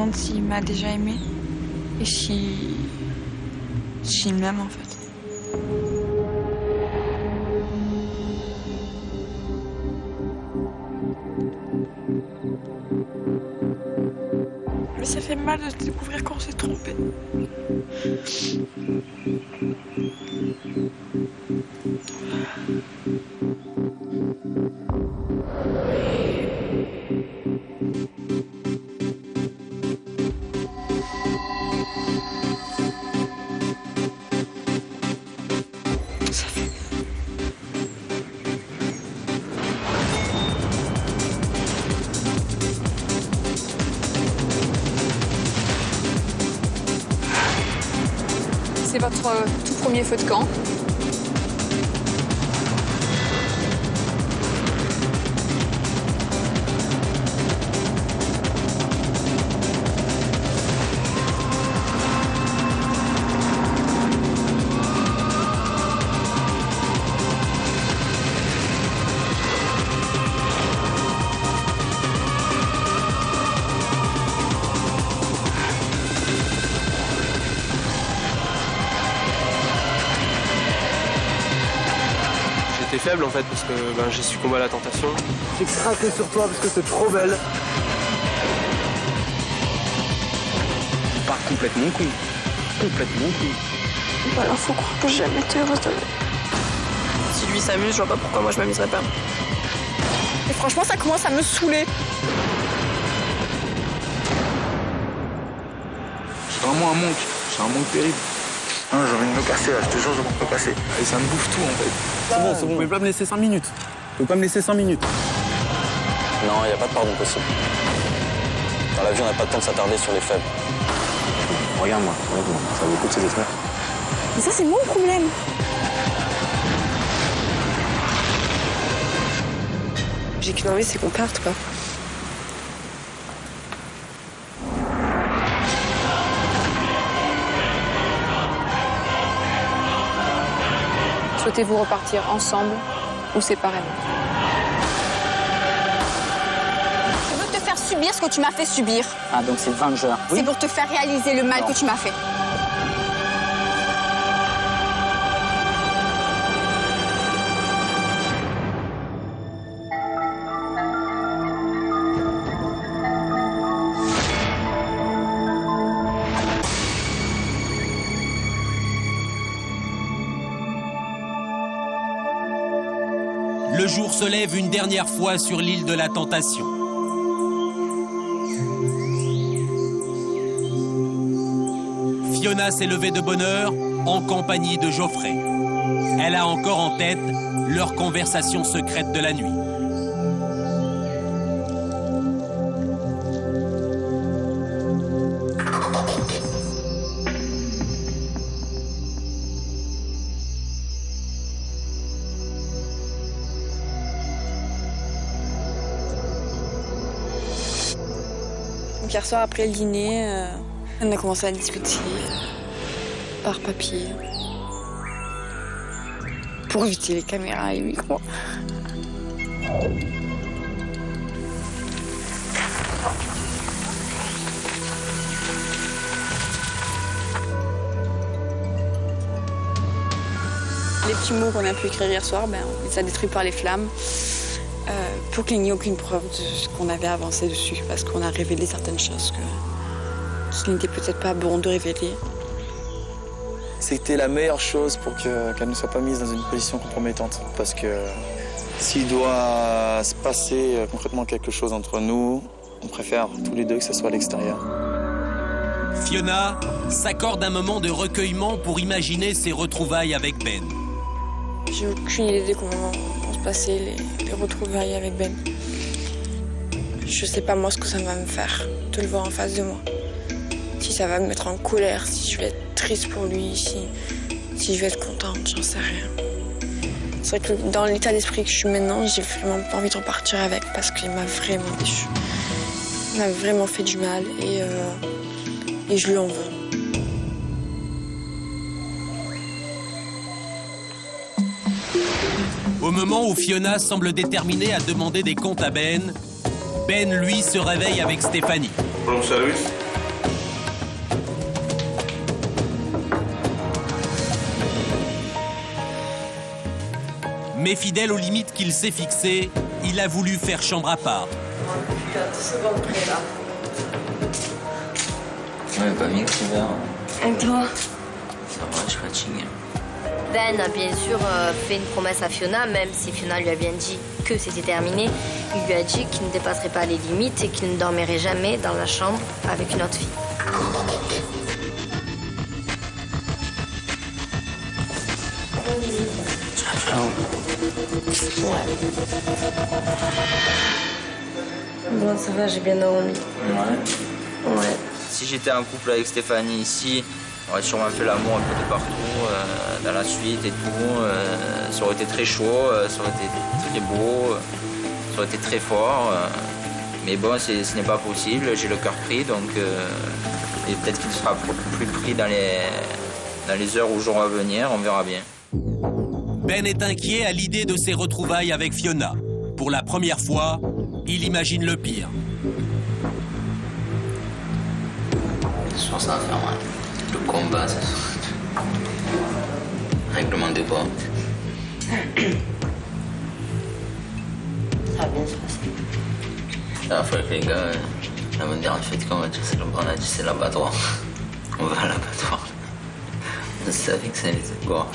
demande s'il m'a déjà aimé et s'il m'aime en fait. Mais ça fait mal de découvrir qu'on s'est trompé. C'est votre tout premier feu de camp. J'étais faible en fait parce que j'ai succombé à la tentation. J'ai craqué sur toi parce que t'es trop belle. Tu pars complètement con. Complètement con. Voilà, faut croire que j'ai jamais été heureuse de lui. Si lui s'amuse, je vois pas pourquoi moi je m'amuserais pas. Et franchement, ça commence à me saouler. C'est vraiment un manque. C'est un manque terrible. J'ai envie de me casser là, je te jure, j'ai envie de me casser. Et ça me bouffe tout en fait. C'est bon, vous pouvez pas me laisser 5 minutes. Vous pouvez pas me laisser 5 minutes. Non, il n'y a pas de pardon possible. Dans la vie, on n'a pas le temps de s'attarder sur les faibles. Regarde-moi, ça vaut le coup de se détruire. Mais ça, c'est mon problème. J'ai qu'une envie, c'est qu'on parte quoi. Souhaitez-vous repartir ensemble ou séparément? Je veux te faire subir ce que tu m'as fait subir. Ah, donc c'est le vengeur. Oui. C'est pour te faire réaliser le mal que tu m'as fait. Le jour se lève une dernière fois sur l'île de la Tentation. Fiona s'est levée de bonne heure en compagnie de Geoffrey. Elle a encore en tête leur conversation secrète de la nuit. Donc hier soir après le dîner, on a commencé à discuter par papier pour éviter les caméras et les micros. Les petits mots qu'on a pu écrire hier soir, on les a détruits par les flammes. Pour qu'il n'y ait aucune preuve de ce qu'on avait avancé dessus, parce qu'on a révélé certaines choses qu'il n'était peut-être pas bon de révéler. C'était la meilleure chose pour qu'elle ne soit pas mise dans une position compromettante. Parce que s'il doit se passer concrètement quelque chose entre nous, on préfère tous les deux que ce soit à l'extérieur. Fiona s'accorde un moment de recueillement pour imaginer ses retrouvailles avec Ben. J'ai aucune idée de comment vont se passer les retrouvailles avec Ben. Je sais pas moi ce que ça va me faire de le voir en face de moi. Si ça va me mettre en colère, si je vais être triste pour lui, si je vais être contente, j'en sais rien. C'est vrai que dans l'état d'esprit que je suis maintenant, j'ai vraiment pas envie de repartir avec parce qu'il m'a vraiment déçue. Il m'a vraiment fait du mal et je lui en veux. Au moment où Fiona semble déterminée à demander des comptes à Ben, Ben, lui, se réveille avec Stéphanie. Bonjour, Louis. Mais fidèle aux limites qu'il s'est fixées, il a voulu faire chambre à part. Ouais, pas mieux que l'hiver. Et toi? Ça va, je suis fatigué. Ben a bien sûr fait une promesse à Fiona, même si Fiona lui a bien dit que c'était terminé. Il lui a dit qu'il ne dépasserait pas les limites et qu'il ne dormirait jamais dans la chambre avec une autre fille. Bon, ça va, j'ai bien dormi. Ouais. Si j'étais en couple avec Stéphanie ici, on aurait sûrement fait l'amour un peu de partout, dans la suite et tout. Ça aurait été très chaud, ça aurait été très beau, ça aurait été très fort. Mais bon, ce n'est pas possible, j'ai le cœur pris, donc et peut-être qu'il sera plus pris dans les heures ou jours à venir, on verra bien. Ben est inquiet à l'idée de ses retrouvailles avec Fiona. Pour la première fois, il imagine le pire. Ce soir, ça va faire mal. Le combat, ça sera... Règlement de bord. Ça va bien se passer. La dernière fois avec les gars, la bonne dernière fête qu'on a dit, c'est l'abattoir. On va à l'abattoir. On savait que ça allait être gore.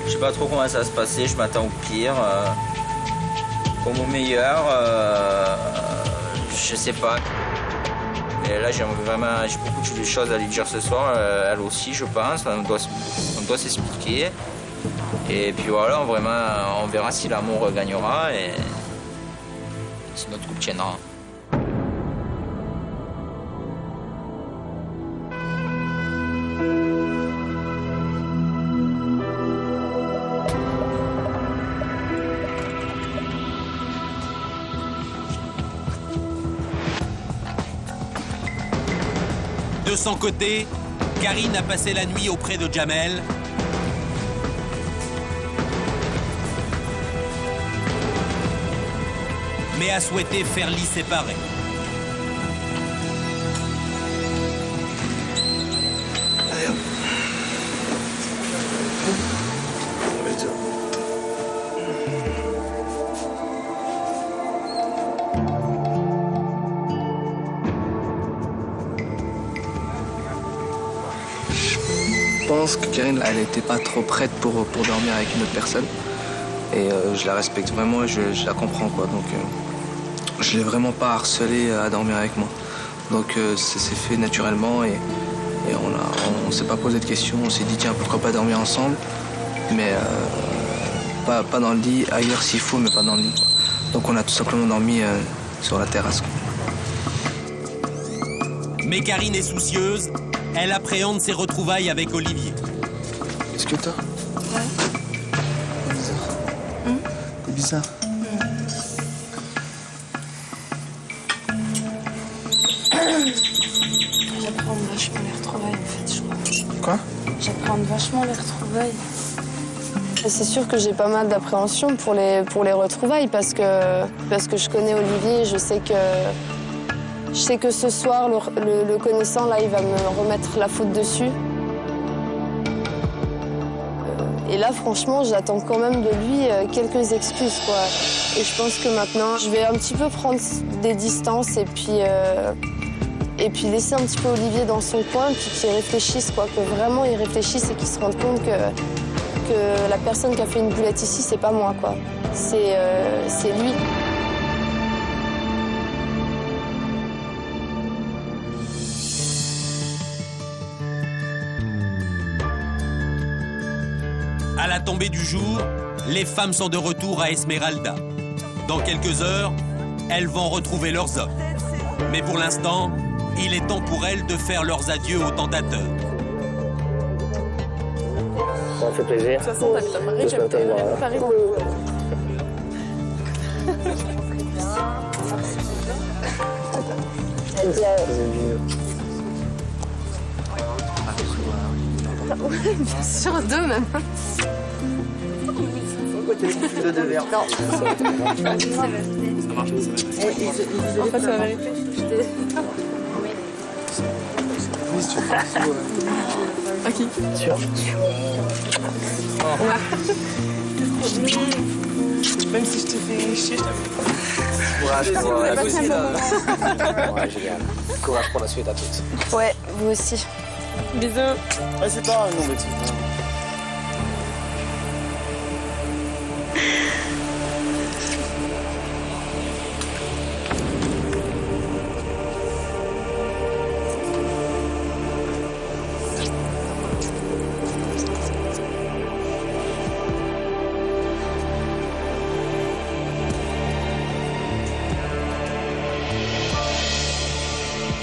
Je sais pas trop comment ça va se passer, je m'attends au pire. Comme au meilleur, je sais pas. Et là, j'ai beaucoup de choses à lui dire ce soir, elle aussi, je pense. On doit s'expliquer. Et puis voilà, on verra si l'amour gagnera et si notre couple tiendra. De son côté, Karine a passé la nuit auprès de Jamel. Mais a souhaité faire lit séparé. Allez hop. Je pense que Karine, elle n'était pas trop prête pour dormir avec une autre personne. Et je la respecte vraiment et je la comprends, quoi. Donc je l'ai vraiment pas harcelée à dormir avec moi. Donc ça s'est fait naturellement et on s'est pas posé de questions. On s'est dit tiens, pourquoi pas dormir ensemble, mais pas dans le lit, ailleurs s'il faut, mais pas dans le lit, quoi. Donc on a tout simplement dormi sur la terrasse, quoi. Mais Karine est soucieuse. Elle appréhende ses retrouvailles avec Olivier. Qu'est-ce que t'as? Ouais. C'est bizarre. J'appréhende vachement les retrouvailles, en fait, je crois. Quoi? J'appréhende vachement les retrouvailles. Et c'est sûr que j'ai pas mal d'appréhension pour les retrouvailles parce que je connais Olivier, je sais que ce soir, le connaissant, là, il va me remettre la faute dessus. Et là, franchement, j'attends quand même de lui quelques excuses, quoi. Et je pense que maintenant, je vais un petit peu prendre des distances et puis laisser un petit peu Olivier dans son coin, puis qu'il réfléchisse, quoi. Que vraiment, il réfléchisse et qu'il se rende compte que la personne qui a fait une boulette ici, c'est pas moi, quoi. C'est lui. À la tombée du jour, les femmes sont de retour à Esmeralda. Dans quelques heures, elles vont retrouver leurs hommes. Mais pour l'instant, il est temps pour elles de faire leurs adieux aux tentateurs. Ça fait plaisir. De toute façon, t'habites à Paris, j'habite à Paris. Bien sûr, deux même. Deux verres. Non. En fait, c'est la vérité. si tu veux. Ok. Sûr. Même si je te fais chier, je t'aime. Courage pour la suite. Ouais, génial. Courage pour la suite à toutes. Ouais, vous aussi. Bisous. Ouais, c'est pas non, mais tu...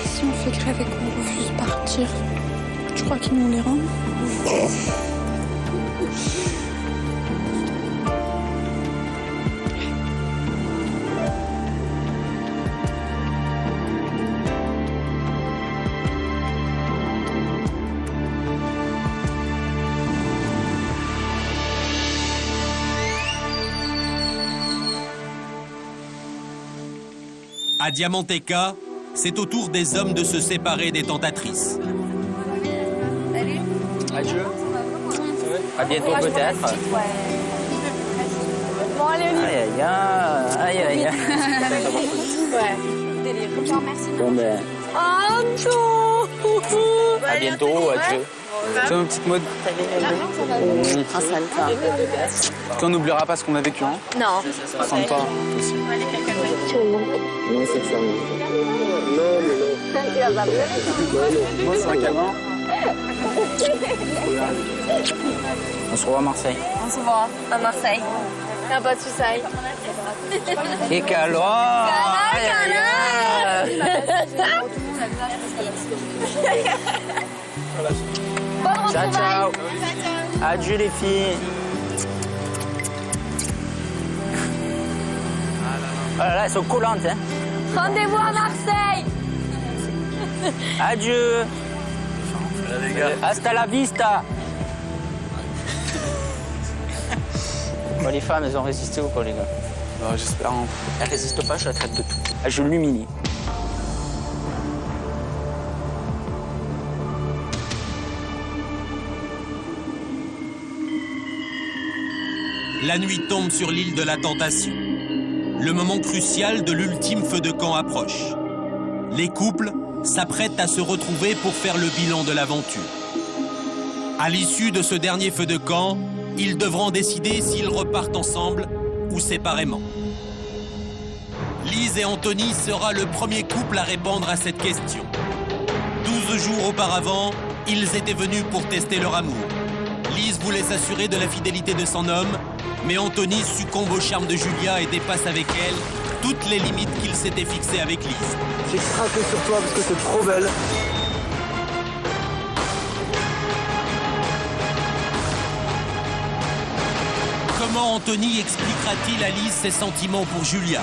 Si on fait grève et qu'on refuse de partir, tu crois qu'ils nous les rendent? À Diamanteca, c'est au tour des hommes de se séparer des tentatrices. Adieu. À bientôt peut-être. Bon, allez, Aïe, aïe, aïe. Ouais. Délire. Merci. Bon, ben, Oh non. à bientôt, adieu. C'est ma petite mode. Qu'on n'oubliera pas ce qu'on a vécu, hein. Non. Sympa. Non, c'est ça. Non, mais non. Moi, c'est un câlin. On se revoit à Marseille. On se voit à Marseille. T'as pas de suicide. Et calor. Ciao, ciao. Adieu les filles. Oh là là, elles sont collantes, hein. Rendez-vous à Marseille. Adieu. Hasta la vista. Bon, les femmes, elles ont résisté ou quoi, les gars? J'espère. Hein. Elles résistent pas, je la traite de tout. Je l'humilie. La nuit tombe sur l'île de la Tentation. Le moment crucial de l'ultime feu de camp approche. Les couples s'apprêtent à se retrouver pour faire le bilan de l'aventure. À l'issue de ce dernier feu de camp, ils devront décider s'ils repartent ensemble ou séparément. Lise et Anthony sera le premier couple à répondre à cette question. 12 jours auparavant, ils étaient venus pour tester leur amour. Lise voulait s'assurer de la fidélité de son homme, mais Anthony succombe au charme de Julia et dépasse avec elle toutes les limites qu'il s'était fixées avec Lise. J'ai craqué sur toi parce que t'es trop belle. Comment Anthony expliquera-t-il à Lise ses sentiments pour Julia?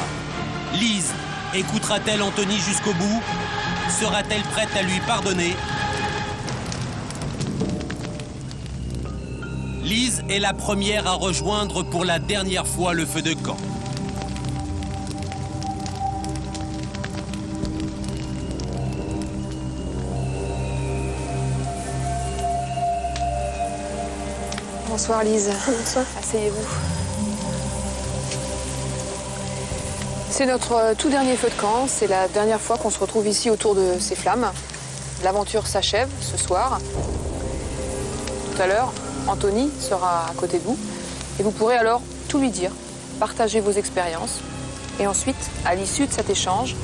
Lise écoutera-t-elle Anthony jusqu'au bout? Sera-t-elle prête à lui pardonner? Lise est la première à rejoindre pour la dernière fois le feu de camp. Bonsoir Lise. Bonsoir. Asseyez-vous. C'est notre tout dernier feu de camp. C'est la dernière fois qu'on se retrouve ici autour de ces flammes. L'aventure s'achève ce soir. Tout à l'heure, Anthony sera à côté de vous et vous pourrez alors tout lui dire, partager vos expériences. Et ensuite, à l'issue de cet échange,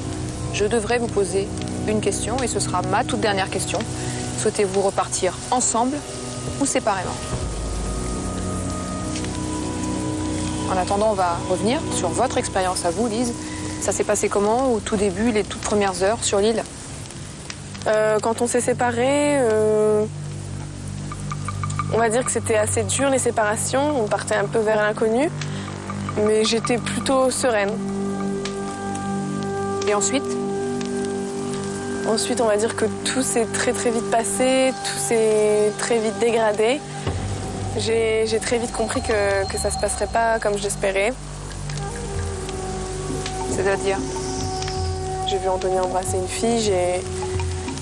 je devrais vous poser une question et ce sera ma toute dernière question. Souhaitez-vous repartir ensemble ou séparément? En attendant, on va revenir sur votre expérience à vous, Lise. Ça s'est passé comment au tout début, les toutes premières heures sur l'île? Quand on s'est séparés, on va dire que c'était assez dur les séparations. On partait un peu vers l'inconnu, mais j'étais plutôt sereine. Et ensuite? Ensuite, on va dire que tout s'est très vite passé, tout s'est très vite dégradé. J'ai très vite compris que ça se passerait pas comme je l'espérais. C'est-à-dire? J'ai vu Anthony embrasser une fille,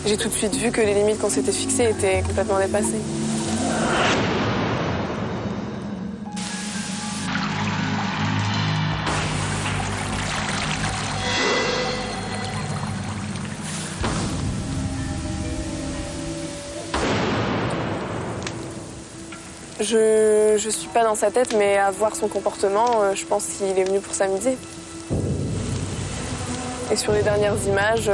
J'ai tout de suite vu que les limites qu'on s'était fixées étaient complètement dépassées. Je suis pas dans sa tête, mais à voir son comportement, je pense qu'il est venu pour s'amuser. Et sur les dernières images,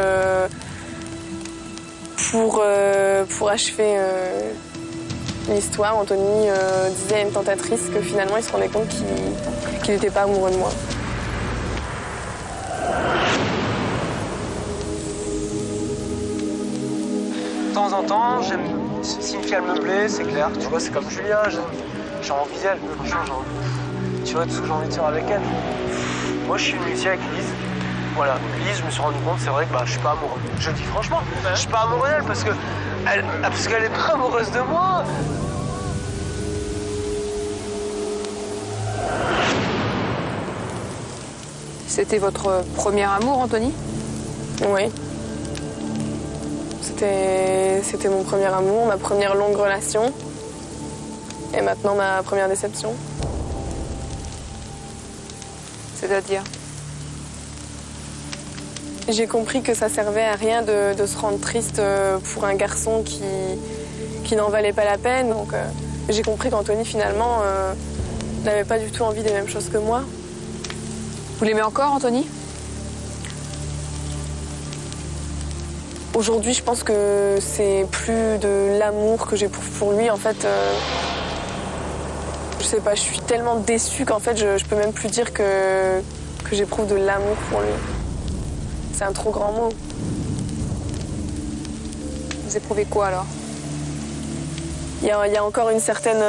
pour achever l'histoire, Anthony disait à une tentatrice que finalement il se rendait compte qu'il n'était pas amoureux de moi. De temps en temps, si une fille elle me plaît, c'est clair. Tu vois, c'est comme Julia, j'ai envie d'elle. Franchement, tu vois tout ce que j'ai envie de faire avec elle. Moi, je suis venu ici avec Lise. Voilà, Lise, je me suis rendu compte, c'est vrai que je suis pas amoureux. Je le dis franchement, je suis pas amoureux d'elle parce qu'elle est pas amoureuse de moi. C'était votre premier amour, Anthony? Oui. C'était mon premier amour, ma première longue relation. Et maintenant, ma première déception. C'est-à-dire? J'ai compris que ça servait à rien de se rendre triste pour un garçon qui n'en valait pas la peine. Donc j'ai compris qu'Anthony, finalement, n'avait pas du tout envie des mêmes choses que moi. Vous l'aimez encore, Anthony? Aujourd'hui, je pense que c'est plus de l'amour que j'éprouve pour lui. En fait, je sais pas, je suis tellement déçue qu'en fait, je peux même plus dire que j'éprouve de l'amour pour lui. C'est un trop grand mot. Vous éprouvez quoi alors? Il y a encore une certaine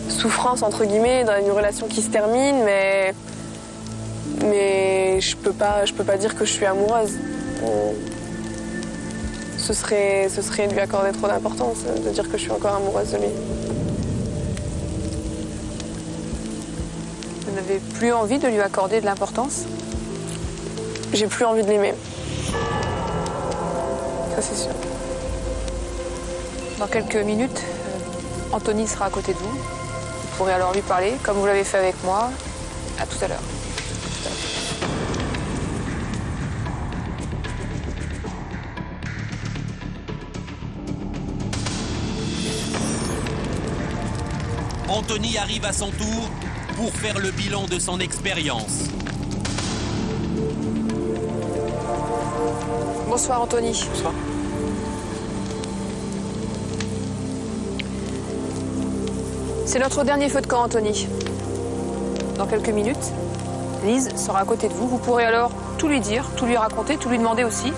souffrance, entre guillemets, dans une relation qui se termine, mais je peux pas dire que je suis amoureuse. Ce serait lui accorder trop d'importance de dire que je suis encore amoureuse de lui. Vous n'avez plus envie de lui accorder de l'importance? J'ai plus envie de l'aimer. Ça, c'est sûr. Dans quelques minutes, Anthony sera à côté de vous. Vous pourrez alors lui parler, comme vous l'avez fait avec moi. À tout à l'heure. Anthony arrive à son tour pour faire le bilan de son expérience. Bonsoir Anthony. Bonsoir. C'est notre dernier feu de camp, Anthony. Dans quelques minutes, Lise sera à côté de vous. Vous pourrez alors tout lui dire, tout lui raconter, tout lui demander aussi.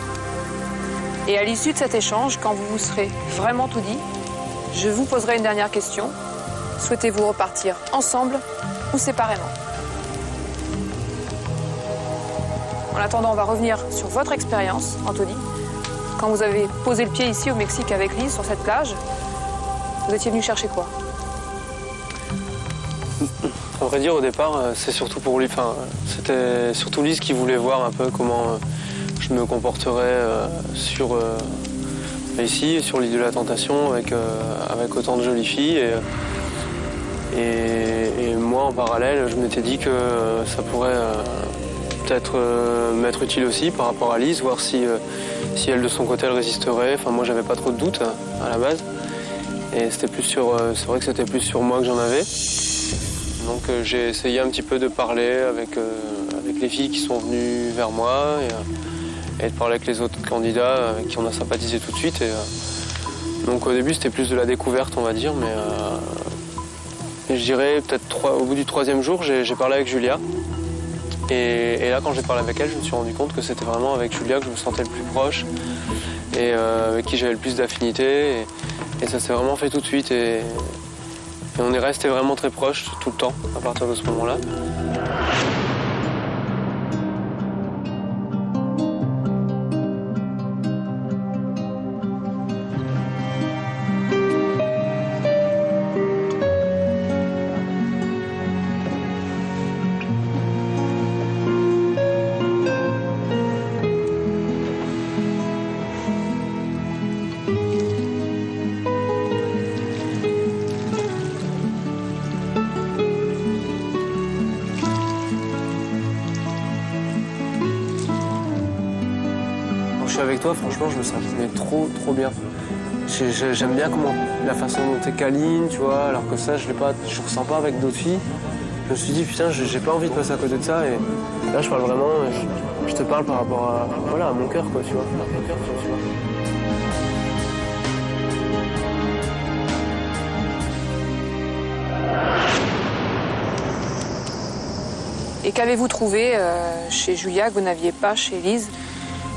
Et à l'issue de cet échange, quand vous vous serez vraiment tout dit, je vous poserai une dernière question. Souhaitez-vous repartir ensemble ou séparément? En attendant, on va revenir sur votre expérience, Anthony. Quand vous avez posé le pied ici au Mexique avec Lise, sur cette plage, vous étiez venu chercher quoi? À vrai dire, au départ, c'est surtout pour lui. Enfin, c'était surtout Lise qui voulait voir un peu comment je me comporterais ici, sur l'île de la Tentation, avec autant de jolies filles. Et moi, en parallèle, je m'étais dit que ça pourrait peut-être m'être utile aussi par rapport à Lise, voir si elle, de son côté, elle résisterait. Enfin, moi, j'avais pas trop de doutes à la base. Et c'était plus c'est vrai que c'était plus sur moi que j'en avais. Donc j'ai essayé un petit peu de parler avec les filles qui sont venues vers moi et de parler avec les autres candidats avec qui on a sympathisé tout de suite. Donc au début, c'était plus de la découverte, on va dire, mais je dirais peut-être au bout du 3e jour, j'ai parlé avec Julia. Et là, quand j'ai parlé avec elle, je me suis rendu compte que c'était vraiment avec Julia que je me sentais le plus proche et avec qui j'avais le plus d'affinité. Et ça s'est vraiment fait tout de suite. Et on est resté vraiment très proches tout le temps à partir de ce moment-là. je suis avec toi, franchement, je me sens trop bien. J'aime bien la façon dont t'es câline, tu vois, alors que ça, je ressens pas avec d'autres filles. Je me suis dit, putain, j'ai pas envie de passer à côté de ça. Et là, je parle vraiment, je te parle par rapport à mon cœur, quoi, tu vois. Mon cœur, tu vois. Et qu'avez-vous trouvé chez Julia que vous n'aviez pas chez Lise?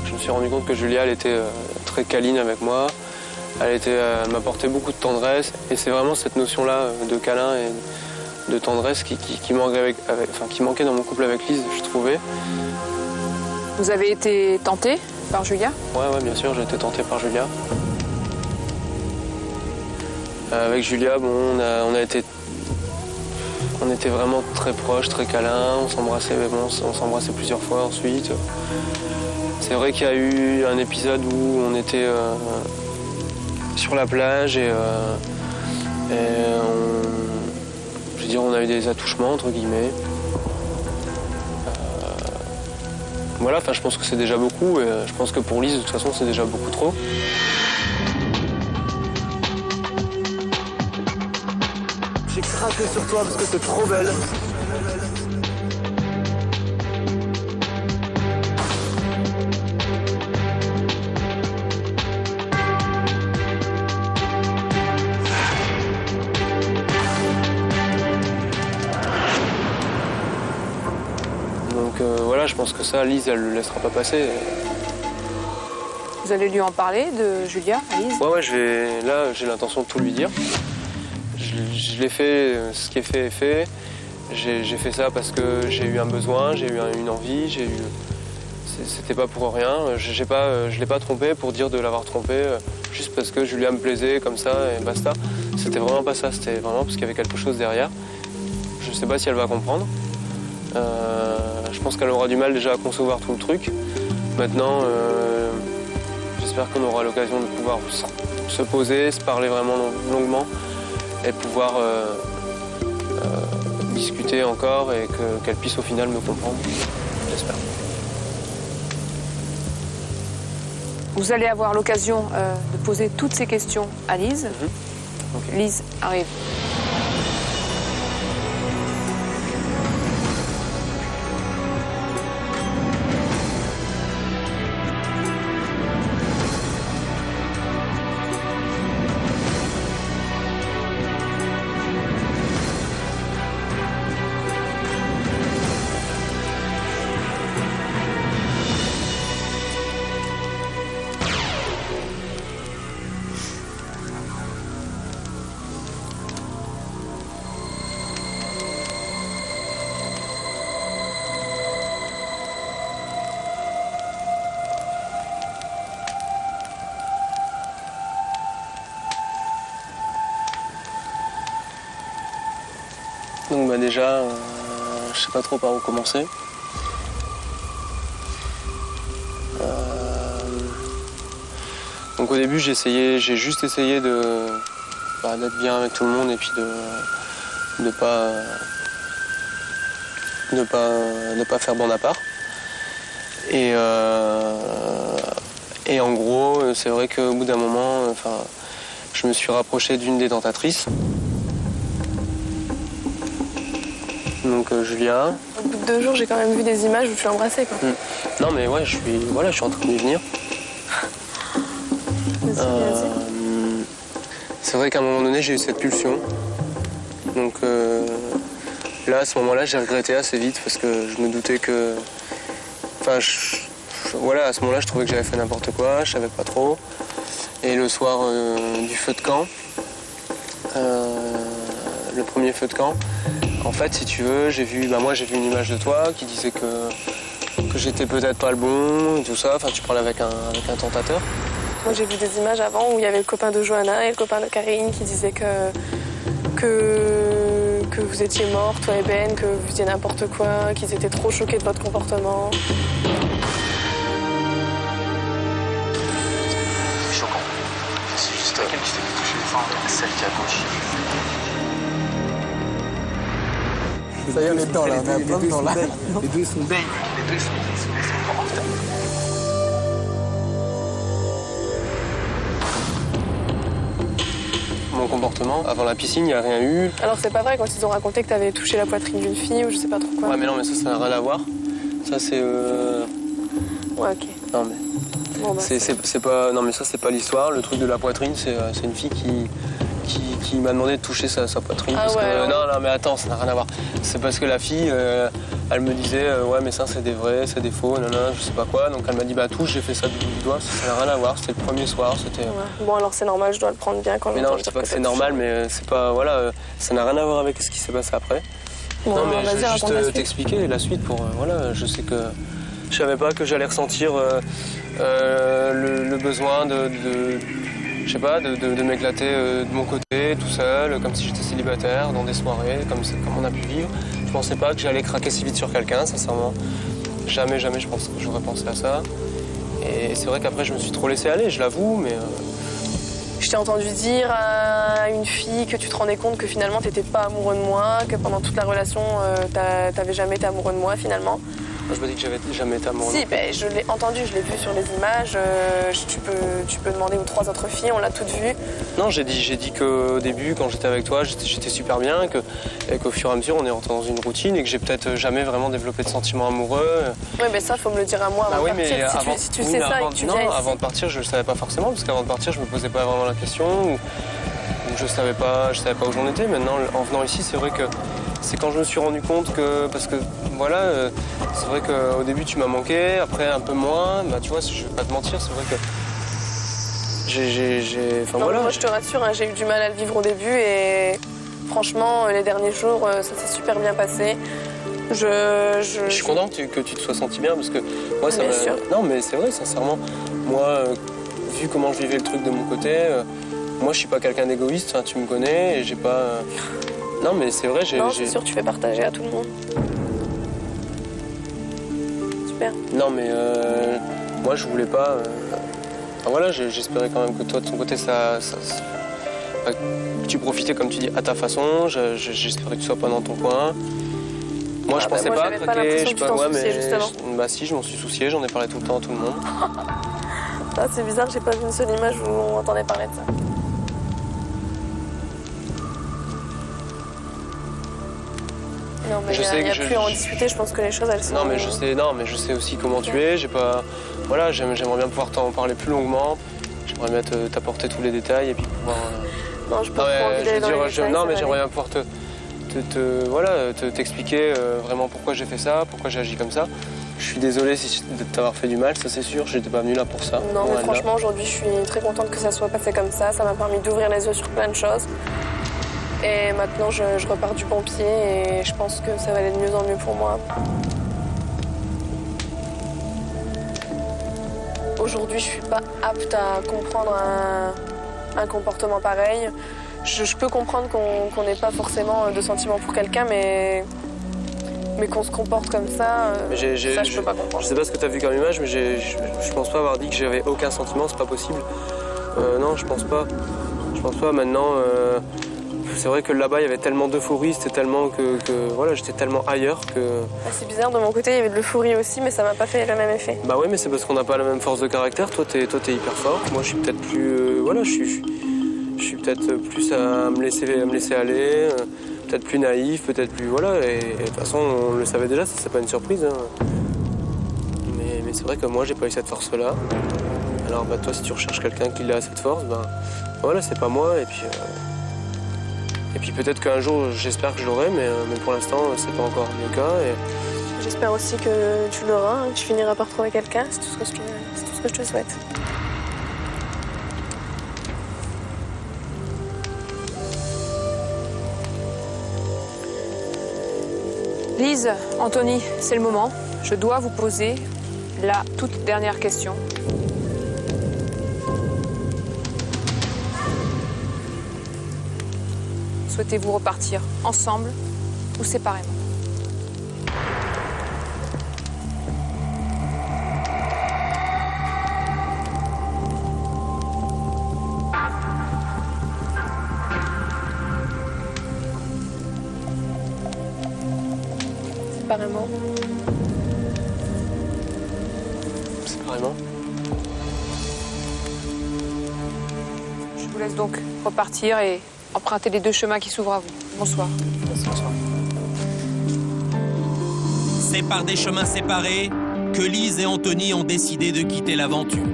Je me suis rendu compte que Julia, elle était très câline avec moi. Elle m'apportait beaucoup de tendresse. Et c'est vraiment cette notion-là de câlin et de tendresse qui manquait dans mon couple avec Lise, je trouvais. Vous avez été tenté par Julia? Ouais, bien sûr, j'ai été tenté par Julia. Avec Julia, bon, on était vraiment très proches, très câlins, on s'embrassait, mais bon, on s'embrassait plusieurs fois ensuite. C'est vrai qu'il y a eu un épisode où on était sur la plage et on a eu des attouchements, entre guillemets. Voilà, je pense que c'est déjà beaucoup et je pense que pour Lise, de toute façon, c'est déjà beaucoup trop. J'ai craqué sur toi parce que t'es trop belle. Donc voilà, je pense que ça, Lise, elle le laissera pas passer. Vous allez lui en parler de Julia, à Lise? Ouais, là, j'ai l'intention de tout lui dire. Je l'ai fait, ce qui est fait est fait. J'ai fait ça parce que j'ai eu un besoin, j'ai eu une envie, c'était pas pour rien. Je l'ai pas trompé pour dire de l'avoir trompé, juste parce que Julia me plaisait comme ça et basta. C'était vraiment pas ça, c'était vraiment parce qu'il y avait quelque chose derrière. Je sais pas si elle va comprendre. Je pense qu'elle aura du mal déjà à concevoir tout le truc. Maintenant, j'espère qu'on aura l'occasion de pouvoir se poser, se parler vraiment longuement et pouvoir discuter encore et qu'elle puisse au final me comprendre. J'espère. Vous allez avoir l'occasion de poser toutes ces questions à Lise. Okay. Lise arrive. Donc déjà, je sais pas trop par où commencer. Donc au début, j'ai juste essayé d'être bien avec tout le monde et puis de pas faire bande à part. Et en gros, c'est vrai qu'au bout d'un moment, je me suis rapproché d'une des tentatrices. Donc Julia. Au bout de 2 jours, j'ai quand même vu des images où tu l'embrassais, quoi. Non mais ouais, je suis en train d'y venir. C'est vrai qu'à un moment donné, j'ai eu cette pulsion. Donc là, à ce moment-là, j'ai regretté assez vite parce que je me doutais que... à ce moment-là, je trouvais que j'avais fait n'importe quoi, je savais pas trop. Et le soir du feu de camp, le premier feu de camp, en fait, si tu veux, j'ai vu une image de toi qui disait que j'étais peut-être pas le bon, et tout ça. Enfin, tu parles avec un tentateur. Moi, j'ai vu des images avant où il y avait le copain de Johanna et le copain de Karine qui disaient que vous étiez morts, toi et Ben, que vous faisiez n'importe quoi, qu'ils étaient trop choqués de votre comportement. C'est choquant. C'est juste laquelle qui s'est touché les seins, celle qui est à gauche. Ça y est, on est dedans là, on a plein de temps là. Les deux sont baignés, les deux sont morts. mon comportement. Avant la piscine, il n'y a rien eu. Alors c'est pas vrai quand ils ont raconté que t'avais touché la poitrine d'une fille ou je sais pas trop quoi. Ouais, mais non, mais ça n'a rien à voir. Ça, c'est... Ouais, ok. Non, mais... Bon, bah, c'est pas... Non, mais ça, c'est pas l'histoire. Le truc de la poitrine, c'est une fille qui m'a demandé de toucher sa poitrine. Ah parce ouais, que, ouais. Non, mais attends, ça n'a rien à voir. C'est parce que la fille, elle me disait, ouais, mais ça, c'est des vrais, c'est des faux, nanana, je sais pas quoi. Donc elle m'a dit, bah touche, j'ai fait ça du doigt, ça n'a rien à voir. C'était le premier soir, c'était... Ouais. Bon, alors c'est normal, je dois le prendre bien quand Mais non, je dis pas que c'est normal, mais c'est pas... Voilà, ça n'a rien à voir avec ce qui s'est passé après. Bon, non, mais je vas-y, vais raconte la juste suite. t'expliquer la suite pour... voilà, je sais que... Je savais pas que j'allais ressentir le besoin je sais pas, de m'éclater de mon côté, tout seul, comme si j'étais célibataire, dans des soirées, comme on a pu vivre. Je pensais pas que j'allais craquer si vite sur quelqu'un, sincèrement. Jamais je pense que j'aurais pensé à ça. Et c'est vrai qu'après, je me suis trop laissé aller, je l'avoue, mais... Je t'ai entendu dire à une fille que tu te rendais compte que finalement t'étais pas amoureux de moi, que pendant toute la relation t'avais jamais été amoureux de moi finalement. Moi, je me dis que j'avais jamais été amoureux. Si, ben, je l'ai entendu, je l'ai vu sur les images. Tu peux demander aux 3 autres filles, on l'a toutes vues. Non, j'ai dit qu'au début, quand j'étais avec toi, j'étais super bien, et qu'au fur et à mesure, on est rentré dans une routine et que j'ai peut-être jamais vraiment développé de sentiments amoureux. Oui, mais ça, faut me le dire à moi avant de partir. Si tu sais ça et que tu viens ici. Avant de partir, je le savais pas forcément, parce qu'avant de partir, je me posais pas vraiment la question, ou je savais pas où j'en étais. Maintenant, en venant ici, c'est vrai que c'est quand je me suis rendu compte que, parce que voilà, c'est vrai qu'au début tu m'as manqué, après un peu moins, bah tu vois, je vais pas te mentir, c'est vrai que enfin voilà. Moi je te rassure, hein, j'ai eu du mal à le vivre au début et franchement les derniers jours ça s'est super bien passé. Je suis content que tu te sois senti bien parce que moi ça bien m'a... sûr. Non mais c'est vrai, sincèrement, moi vu comment je vivais le truc de mon côté, moi je suis pas quelqu'un d'égoïste, hein, tu me connais et j'ai pas... Non mais c'est vrai, Non, c'est sûr, tu fais partager à tout le monde. Super. Non mais moi je voulais pas... Enfin, voilà, j'espérais quand même que toi de ton côté que tu profitais comme tu dis à ta façon, j'espérais que tu sois pas dans ton coin. Moi je pensais pas craquer, je sais pas, ouais, mais bah si, je m'en suis soucié, j'en ai parlé tout le temps à tout le monde. Ah, c'est bizarre, j'ai pas vu une seule image où on entendait parler de ça. Non, mais il n'y a plus à en discuter, je pense que les choses, elles sont... Non, mais je sais aussi comment tu es, voilà, j'aimerais bien pouvoir t'en parler plus longuement, j'aimerais bien t'apporter tous les détails et puis pouvoir... Non, je peux pas envie d'aller dans les détails, non, mais j'aimerais bien pouvoir t'expliquer vraiment pourquoi j'ai fait ça, pourquoi j'ai agi comme ça. Je suis désolé de t'avoir fait du mal, ça c'est sûr, j'étais pas venu là pour ça. Non, mais franchement, aujourd'hui, je suis très contente que ça soit passé comme ça m'a permis d'ouvrir les yeux sur plein de choses. Et maintenant, je repars du bon pied et je pense que ça va aller de mieux en mieux pour moi. Aujourd'hui, je suis pas apte à comprendre un comportement pareil. Je peux comprendre qu'on n'ait pas forcément de sentiments pour quelqu'un, mais qu'on se comporte comme ça, ça je peux pas comprendre. Je sais pas ce que tu as vu comme image, mais je pense pas avoir dit que j'avais aucun sentiment, c'est pas possible. Non, je pense pas. Je pense pas. Maintenant, c'est vrai que là-bas, il y avait tellement d'euphorie, c'était tellement voilà, j'étais tellement ailleurs que... C'est bizarre, de mon côté, il y avait de l'euphorie aussi, mais ça m'a pas fait le même effet. Bah ouais, mais c'est parce qu'on n'a pas la même force de caractère. Toi, t'es hyper fort. Moi, je suis peut-être plus... voilà, je suis peut-être plus à me laisser aller, peut-être plus naïf, peut-être plus... Voilà, et de toute façon, on le savait déjà, ça, c'est pas une surprise. Hein. Mais c'est vrai que moi, j'ai pas eu cette force-là. Alors, bah, toi, si tu recherches quelqu'un qui a cette force, bah voilà, c'est pas moi, et puis peut-être qu'un jour, j'espère que je l'aurai, mais pour l'instant, c'est pas encore le cas. J'espère aussi que tu l'auras, que tu finiras par trouver quelqu'un, c'est tout ce que je te souhaite. Lise, Anthony, c'est le moment. Je dois vous poser la toute dernière question. Souhaitez-vous repartir ensemble ou séparément? Séparément. Séparément. Je vous laisse donc repartir et emprunter les deux chemins qui s'ouvrent à vous. Bonsoir. Bonsoir. C'est par des chemins séparés que Lise et Anthony ont décidé de quitter l'aventure.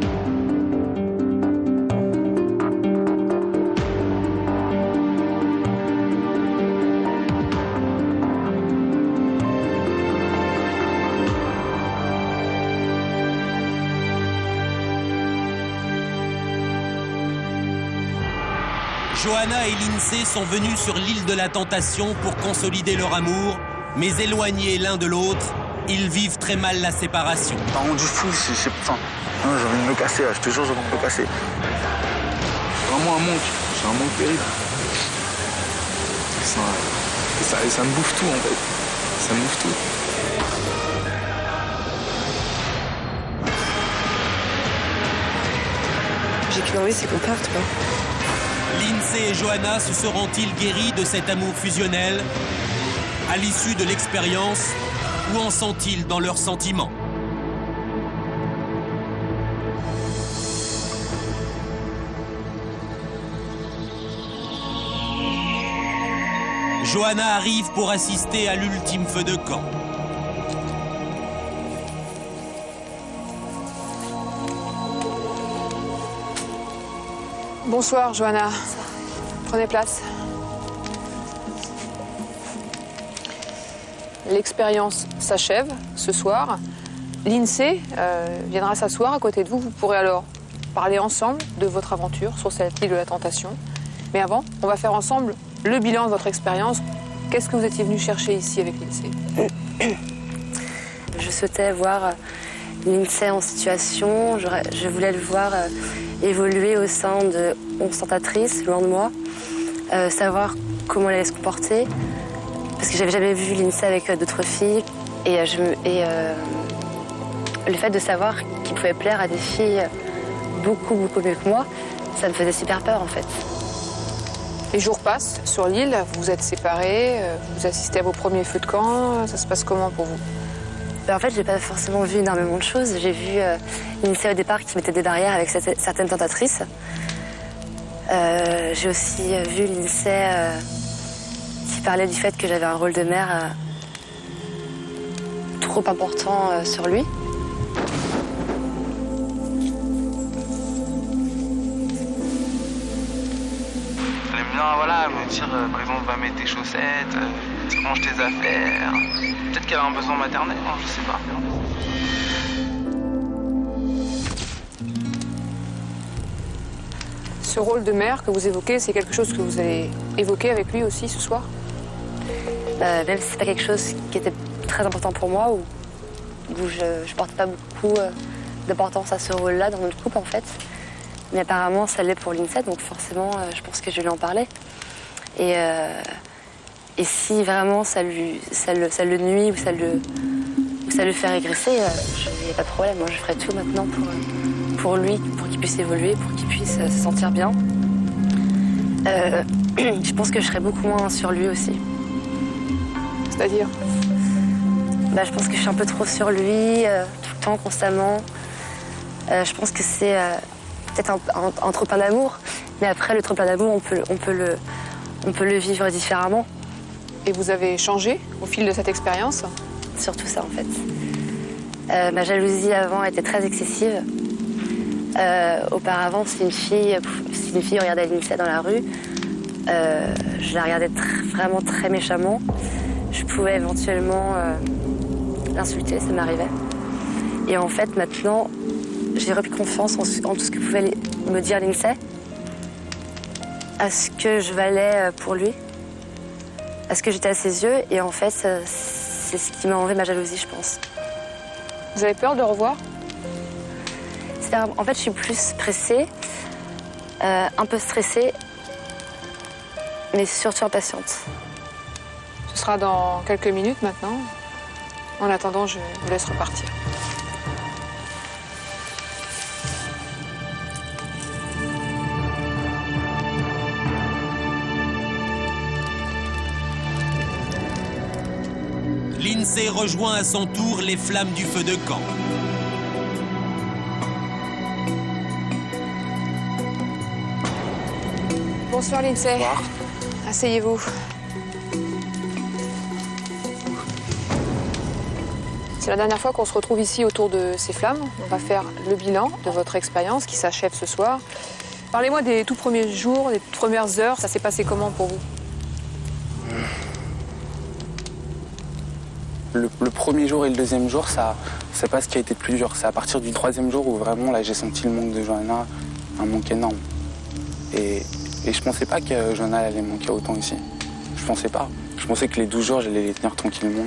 Johanna et Lindsay sont venus sur l'île de la Tentation pour consolider leur amour, mais éloignés l'un de l'autre, ils vivent très mal la séparation. Par contre, du fou, c'est putain. J'ai envie de me casser, là. Je te jure, j'ai envie de me casser. C'est vraiment un manque. C'est un manque terrible. Ça me bouffe tout, en fait. Ça me bouffe tout. J'ai qu'une envie, c'est qu'on parte, quoi. Lindsay et Johanna se seront-ils guéris de cet amour fusionnel? À l'issue de l'expérience, où en sont-ils dans leurs sentiments? Johanna arrive pour assister à l'ultime feu de camp. Bonsoir, Johanna. Prenez place. L'expérience s'achève ce soir. Lindsay viendra s'asseoir à côté de vous. Vous pourrez alors parler ensemble de votre aventure sur cette île de la Tentation. Mais avant, on va faire ensemble le bilan de votre expérience. Qu'est-ce que vous étiez venu chercher ici avec Lindsay? Je souhaitais voir Lindsay en situation. Je voulais le voir évoluer au sein de 11 tentatrices, loin de moi. Savoir comment elle allait se comporter. Parce que j'avais jamais vu Lindsay avec d'autres filles. Et le fait de savoir qu'il pouvait plaire à des filles beaucoup mieux que moi, ça me faisait super peur en fait. Les jours passent sur l'île, vous êtes séparés, vous assistez à vos premiers feux de camp. Ça se passe comment pour vous? En fait, j'ai pas forcément vu énormément de choses. J'ai vu Lindsay au départ qui mettait des barrières avec certaines tentatrices. J'ai aussi vu Lindsay qui parlait du fait que j'avais un rôle de mère trop important sur lui. Elle aime bien, voilà, me dire, par exemple, va mettre tes chaussettes, range tes affaires. Peut-être qu'elle a un besoin maternel, hein, je sais pas. Ce rôle de mère que vous évoquez, c'est quelque chose que vous allez évoquer avec lui aussi ce soir? Même si c'est pas quelque chose qui était très important pour moi, où je portais pas beaucoup d'importance à ce rôle-là dans notre couple en fait. Mais apparemment ça l'est pour Lindsay, donc forcément je pense que je vais lui en parler. Et si vraiment ça le nuit ou ça le fait régresser, il n'y a pas de problème. Moi je ferai tout maintenant pour lui, pour qu'il puisse évoluer, pour qu'il puisse se sentir bien. Je pense que je serai beaucoup moins sur lui aussi. C'est-à-dire? Je pense que je suis un peu trop sur lui, tout le temps, constamment. Je pense que c'est peut-être un trop plein d'amour, mais après, le trop plein d'amour, on peut le vivre différemment. Et vous avez changé au fil de cette expérience? Surtout ça, en fait. Ma jalousie avant était très excessive. Auparavant, si une fille regardait Lindsay dans la rue, je la regardais vraiment très méchamment. Je pouvais éventuellement l'insulter, ça m'arrivait. Et en fait, maintenant, j'ai repris confiance en tout ce que pouvait me dire Lindsay, à ce que je valais pour lui, à ce que j'étais à ses yeux. Et en fait, c'est ce qui m'a enlevé ma jalousie, je pense. Vous avez peur de le revoir? En fait, je suis plus pressée, un peu stressée, mais surtout impatiente. Ce sera dans quelques minutes maintenant. En attendant, je vous laisse repartir. Lindsay rejoint à son tour les flammes du feu de camp. Bonsoir Lindsay. Bonsoir. asseyez-vous. C'est la dernière fois qu'on se retrouve ici autour de ces flammes. On va faire le bilan de votre expérience qui s'achève ce soir. Parlez-moi des tout premiers jours, des toutes premières heures. Ça s'est passé comment pour vous? Le premier jour et le deuxième jour, c'est pas ce qui a été le plus dur. C'est à partir du troisième jour où vraiment là j'ai senti le manque de Johanna, un manque énorme. Et je pensais pas que Johanna allait manquer autant ici. Je pensais pas. Je pensais que les 12 jours j'allais les tenir tranquillement,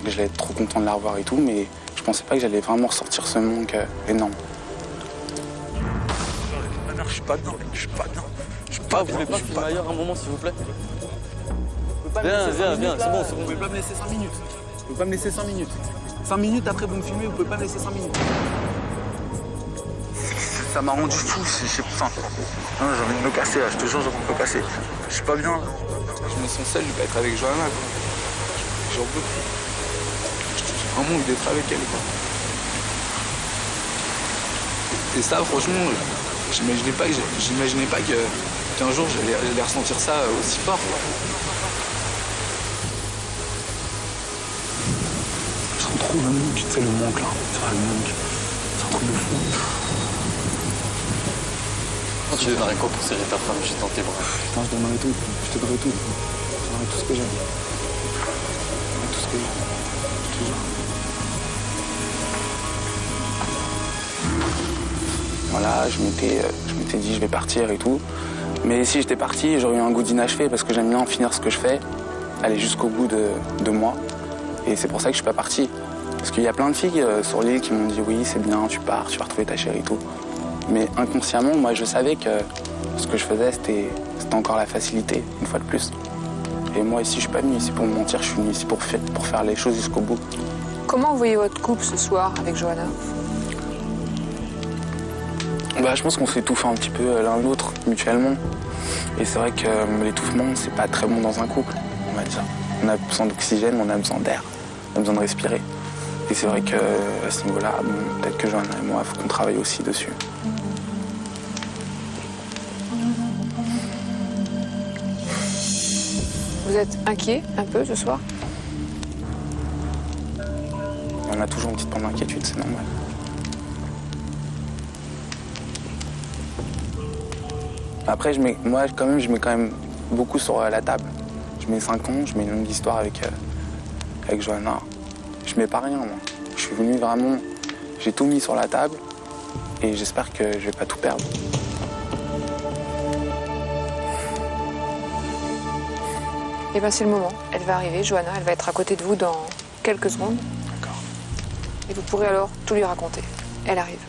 que j'allais être trop content de la revoir et tout, mais je pensais pas que j'allais vraiment ressortir ce manque énorme. Je suis pas dedans, je suis pas dedans. Je suis pas, vous voulez pas filmer ailleurs un moment s'il vous plaît? Viens, c'est bon. Vous pouvez pas me laisser 5 minutes. Vous pouvez pas me laisser 5 minutes. 5 minutes après vous me filmez, vous pouvez pas me laisser 5 minutes. Ça m'a rendu fou, c'est pour ça. J'ai envie de me casser là, je te jure, j'ai envie de me casser. Je suis pas bien là. Je me sens seul, je vais pas être avec Johanna quoi. J'en peux plus. J'ai vraiment envie d'être avec elle quoi. Et ça franchement, j'imaginais pas qu'un jour j'allais ressentir ça aussi fort quoi. Je sens trop le manque, tu sais le manque là. Tu vois le manque. C'est un truc de fou. Tu donnerais quoi pour serrer ta femme juste dans tes bras? Putain, je donnerais tout. Je te donnerais tout. Je donnerais tout ce que j'ai. Je donnerais tout ce que j'ai. Je te jure. Voilà, je m'étais dit je vais partir et tout. Mais si j'étais parti, j'aurais eu un goût d'inachevé parce que j'aime bien finir ce que je fais, aller jusqu'au bout de moi. Et c'est pour ça que je suis pas parti. Parce qu'il y a plein de filles sur l'île qui m'ont dit oui, c'est bien, tu pars, tu vas retrouver ta chérie et tout. Mais inconsciemment, moi, je savais que ce que je faisais, c'était encore la facilité, une fois de plus. Et moi, ici, je suis pas venu ici pour me mentir, je suis venu ici pour faire les choses jusqu'au bout. Comment vous voyez votre couple ce soir avec Johanna? Bah, je pense qu'on s'étouffe un petit peu l'un l'autre, mutuellement. Et c'est vrai que l'étouffement, c'est pas très bon dans un couple, on va dire. On a besoin d'oxygène, on a besoin d'air, on a besoin de respirer. Et c'est vrai qu'à ce niveau-là, bon, peut-être que Johanna et moi, il faut qu'on travaille aussi dessus. Vous êtes inquiet un peu ce soir? On a toujours une petite part d'inquiétude, c'est normal. Après, moi, quand même, je mets quand même beaucoup sur la table. Je mets 5 ans, je mets une longue histoire avec Johanna. Je mets pas rien, moi. Je suis venu vraiment... J'ai tout mis sur la table et j'espère que je vais pas tout perdre. Eh bien, c'est le moment. Elle va arriver, Johanna. Elle va être à côté de vous dans quelques secondes. D'accord. Et vous pourrez alors tout lui raconter. Elle arrive.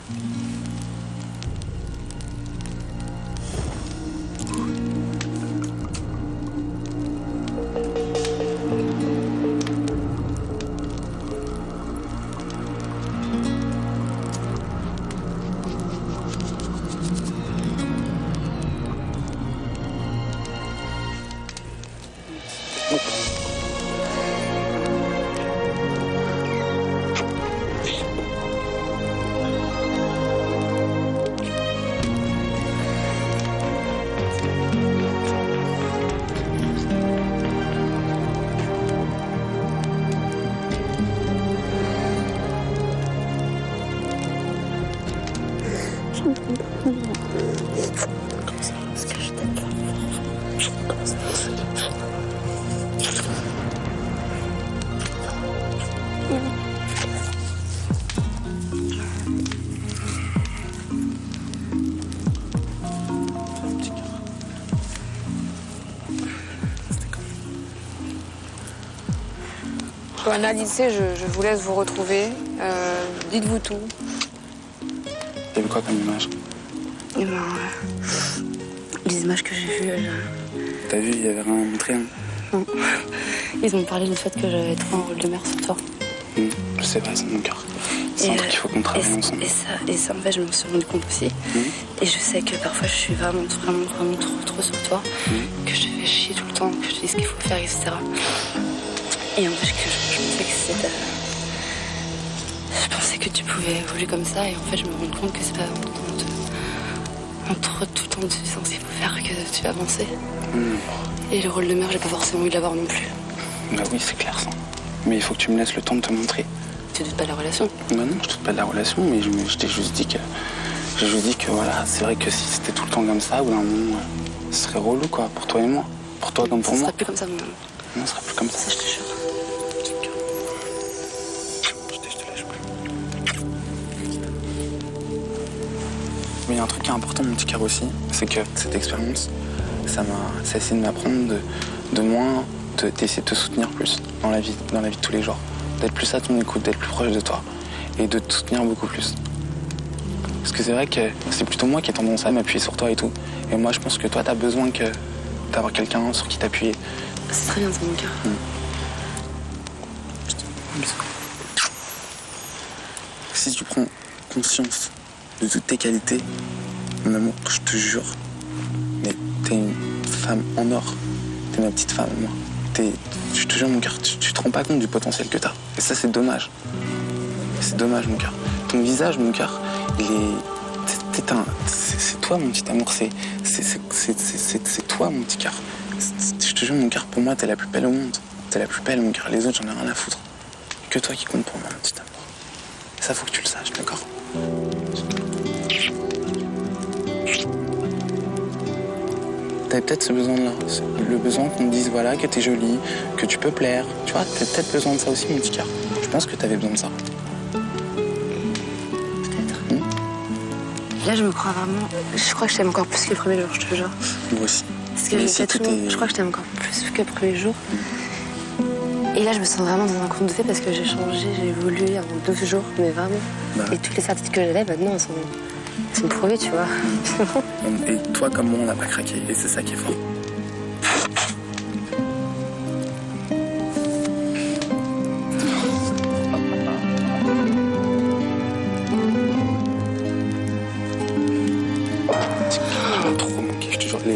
Johanna, lycée, je vous laisse vous retrouver. Dites-vous tout. T'as vu quoi comme image? Eh ben, les images que j'ai vues, T'as vu, il y avait rien à montrer. Hein. Non. Ils m'ont parlé du fait que j'avais trop un rôle de mère sans toi. Je sais pas, c'est mon cœur. C'est un truc qu'il faut qu'on travaille ensemble. Et ça, en fait, je me suis rendu compte aussi. Et je sais que parfois, je suis vraiment trop sur toi. Que je te fais chier tout le temps, que je te dis ce qu'il faut faire, etc. Et en fait, je pensais que c'était... Je pensais que tu pouvais évoluer comme ça. Et en fait, je me rends compte que c'est pas entre tout le temps de disant ce qu'il faut faire que tu vas avancer. Et le rôle de mère, j'ai pas forcément envie de l'avoir non plus. Bah oui, c'est clair ça. Mais il faut que tu me laisses le temps de te montrer. Tu doutes pas de la relation? Bah non, je doute pas de la relation, mais je t'ai juste dit que... J'ai juste dit que voilà, c'est vrai que si c'était tout le temps comme ça, au bout d'un moment, ce serait relou quoi, pour toi et moi. Pour toi comme pour moi. Ça sera plus comme ça, moi. Non, ça sera plus comme ça. Ça, je te jure. Je te lâche plus. Mais il y a un truc qui est important, mon petit cœur aussi, c'est que cette expérience, ça a essayé de m'apprendre d'essayer de te soutenir plus dans la vie de tous les jours. D'être plus à ton écoute, d'être plus proche de toi et de te soutenir beaucoup plus. Parce que c'est vrai que c'est plutôt moi qui ai tendance à m'appuyer sur toi et tout. Et moi, je pense que toi, t'as besoin d'avoir quelqu'un sur qui t'appuyer. C'est très bien, c'est mon cœur. Si tu prends conscience de toutes tes qualités, mon amour, je te jure, mais t'es une femme en or. T'es ma petite femme, moi. Je te jure, mon cœur, tu te rends pas compte du potentiel que t'as. Et ça, c'est dommage. C'est dommage, mon cœur. Ton visage, mon cœur, il est... C'est toi, mon petit amour. C'est toi, mon petit cœur. Je te jure, mon cœur, pour moi, t'es la plus belle au monde. T'es la plus belle, mon cœur. Les autres, j'en ai rien à foutre. Que toi qui compte pour moi, mon petit amour. Ça, faut que tu le saches, d'accord? T'avais peut-être ce besoin-là, le besoin qu'on te dise voilà, que t'es jolie, que tu peux plaire. Tu vois, t'as peut-être besoin de ça aussi, mon petit cœur. Je pense que t'avais besoin de ça. Là, je me crois vraiment... Je crois que je t'aime encore plus que le premier jour, je te jure. Moi aussi. Parce que je crois que je t'aime encore plus que le premier jour. Et là, je me sens vraiment dans un conte de fées parce que j'ai changé, j'ai évolué en 12 jours, mais vraiment. Bah. Et toutes les certitudes que j'avais, maintenant, elles sont prouvées, tu vois. Et toi, comme moi, on n'a pas craqué. Et c'est ça qui est fort.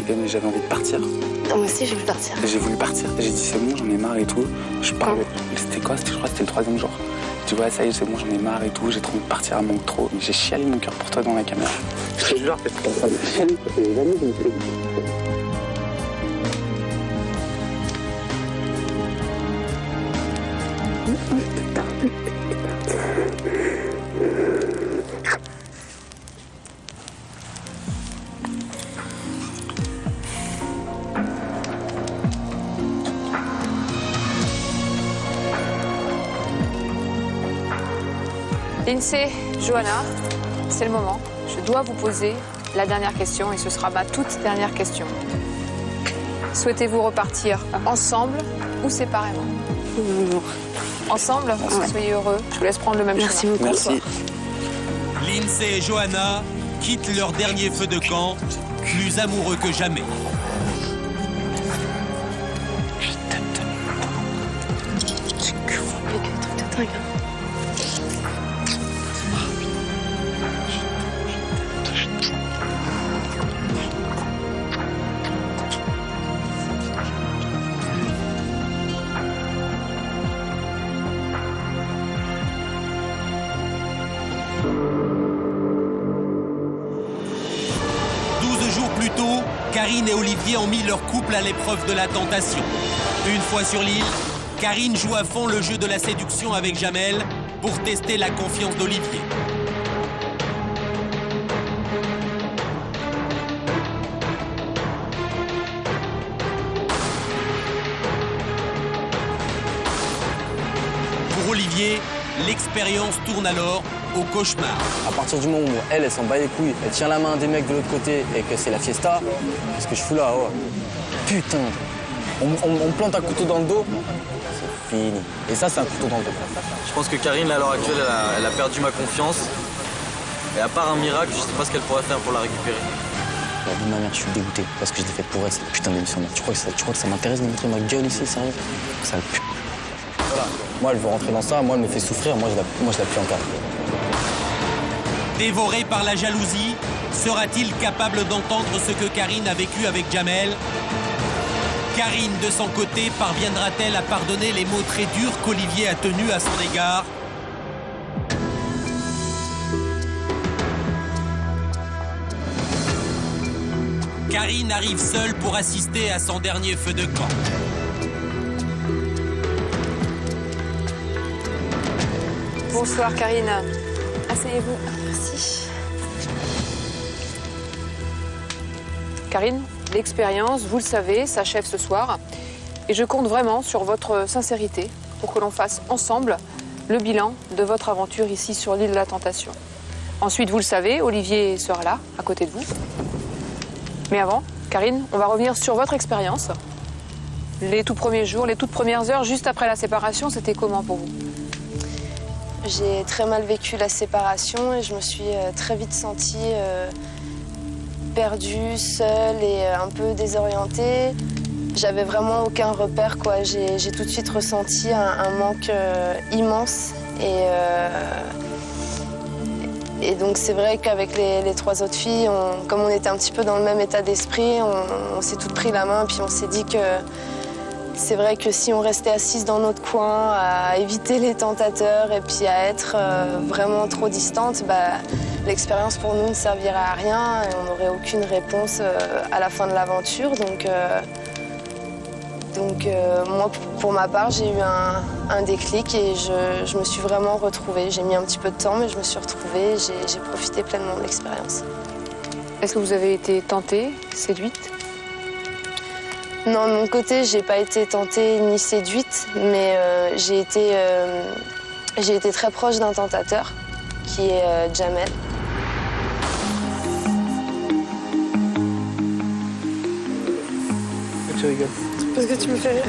Mais j'avais envie de partir. Moi aussi, j'ai voulu partir. J'ai voulu partir. J'ai dit c'est bon, j'en ai marre et tout. Je parle. C'était quoi? Je crois que c'était le 3e jour. Tu vois, ça y est, c'est bon, j'en ai marre et tout. J'ai trop envie de partir à mon trop. J'ai chialé mon cœur pour toi dans la caméra. Je te jure, c'est trop ça. J'ai chialé. Lindsay, Johanna, c'est le moment. Je dois vous poser la dernière question et ce sera ma toute dernière question. Souhaitez-vous repartir ensemble ou séparément? Ensemble, soyez heureux. Je vous laisse prendre le même chemin. Merci beaucoup. Merci. Lindsay et Johanna quittent leur dernier feu de camp, plus amoureux que jamais. Dingue. 12 jours plus tôt, Karine et Olivier ont mis leur couple à l'épreuve de la tentation. Une fois sur l'île, Karine joue à fond le jeu de la séduction avec Jamel pour tester la confiance d'Olivier. Pour Olivier, l'expérience tourne alors au cauchemar. À partir du moment où elle s'en bat les couilles, elle tient la main des mecs de l'autre côté et que c'est la fiesta, qu'est-ce que je fous là? Oh. Putain, on me plante un couteau dans le dos, c'est fini. Et ça, c'est un couteau dans le dos. Je pense que Karine, à l'heure actuelle, elle a perdu ma confiance. Et à part un miracle, je sais pas ce qu'elle pourrait faire pour la récupérer. La vie de ma mère, je suis dégoûté parce que je l'ai fait pour elle, cette putain d'émission. Tu crois que ça m'intéresse de montrer ma gueule ici, sérieux? Ça pue. Voilà. Moi, elle veut rentrer dans ça, moi, elle me fait souffrir, moi, je la plie en quatre. Dévoré par la jalousie, sera-t-il capable d'entendre ce que Karine a vécu avec Jamel? Karine, de son côté, parviendra-t-elle à pardonner les mots très durs qu'Olivier a tenus à son égard? Karine arrive seule pour assister à son dernier feu de camp. Bonsoir Karine. Asseyez-vous. Merci. Karine, l'expérience, vous le savez, s'achève ce soir. Et je compte vraiment sur votre sincérité pour que l'on fasse ensemble le bilan de votre aventure ici sur l'île de la Tentation. Ensuite, vous le savez, Olivier sera là, à côté de vous. Mais avant, Karine, on va revenir sur votre expérience. Les tout premiers jours, les toutes premières heures, juste après la séparation, c'était comment pour vous? J'ai très mal vécu la séparation et je me suis très vite sentie perdue, seule et un peu désorientée. J'avais vraiment aucun repère, quoi. J'ai tout de suite ressenti un manque immense. Et donc c'est vrai qu'avec les trois autres filles, comme on était un petit peu dans le même état d'esprit, on s'est toutes pris la main et puis on s'est dit que c'est vrai que si on restait assises dans notre coin, à éviter les tentateurs et puis à être vraiment trop distante, l'expérience pour nous ne servirait à rien et on n'aurait aucune réponse à la fin de l'aventure. Donc moi, pour ma part, j'ai eu un déclic et je me suis vraiment retrouvée. J'ai mis un petit peu de temps, mais je me suis retrouvée et j'ai profité pleinement de l'expérience. Est-ce que vous avez été tentée, séduite? Non, de mon côté, j'ai pas été tentée ni séduite, mais j'ai été très proche d'un tentateur, qui est Jamel. Tu rigoles. Parce que tu me fais rire.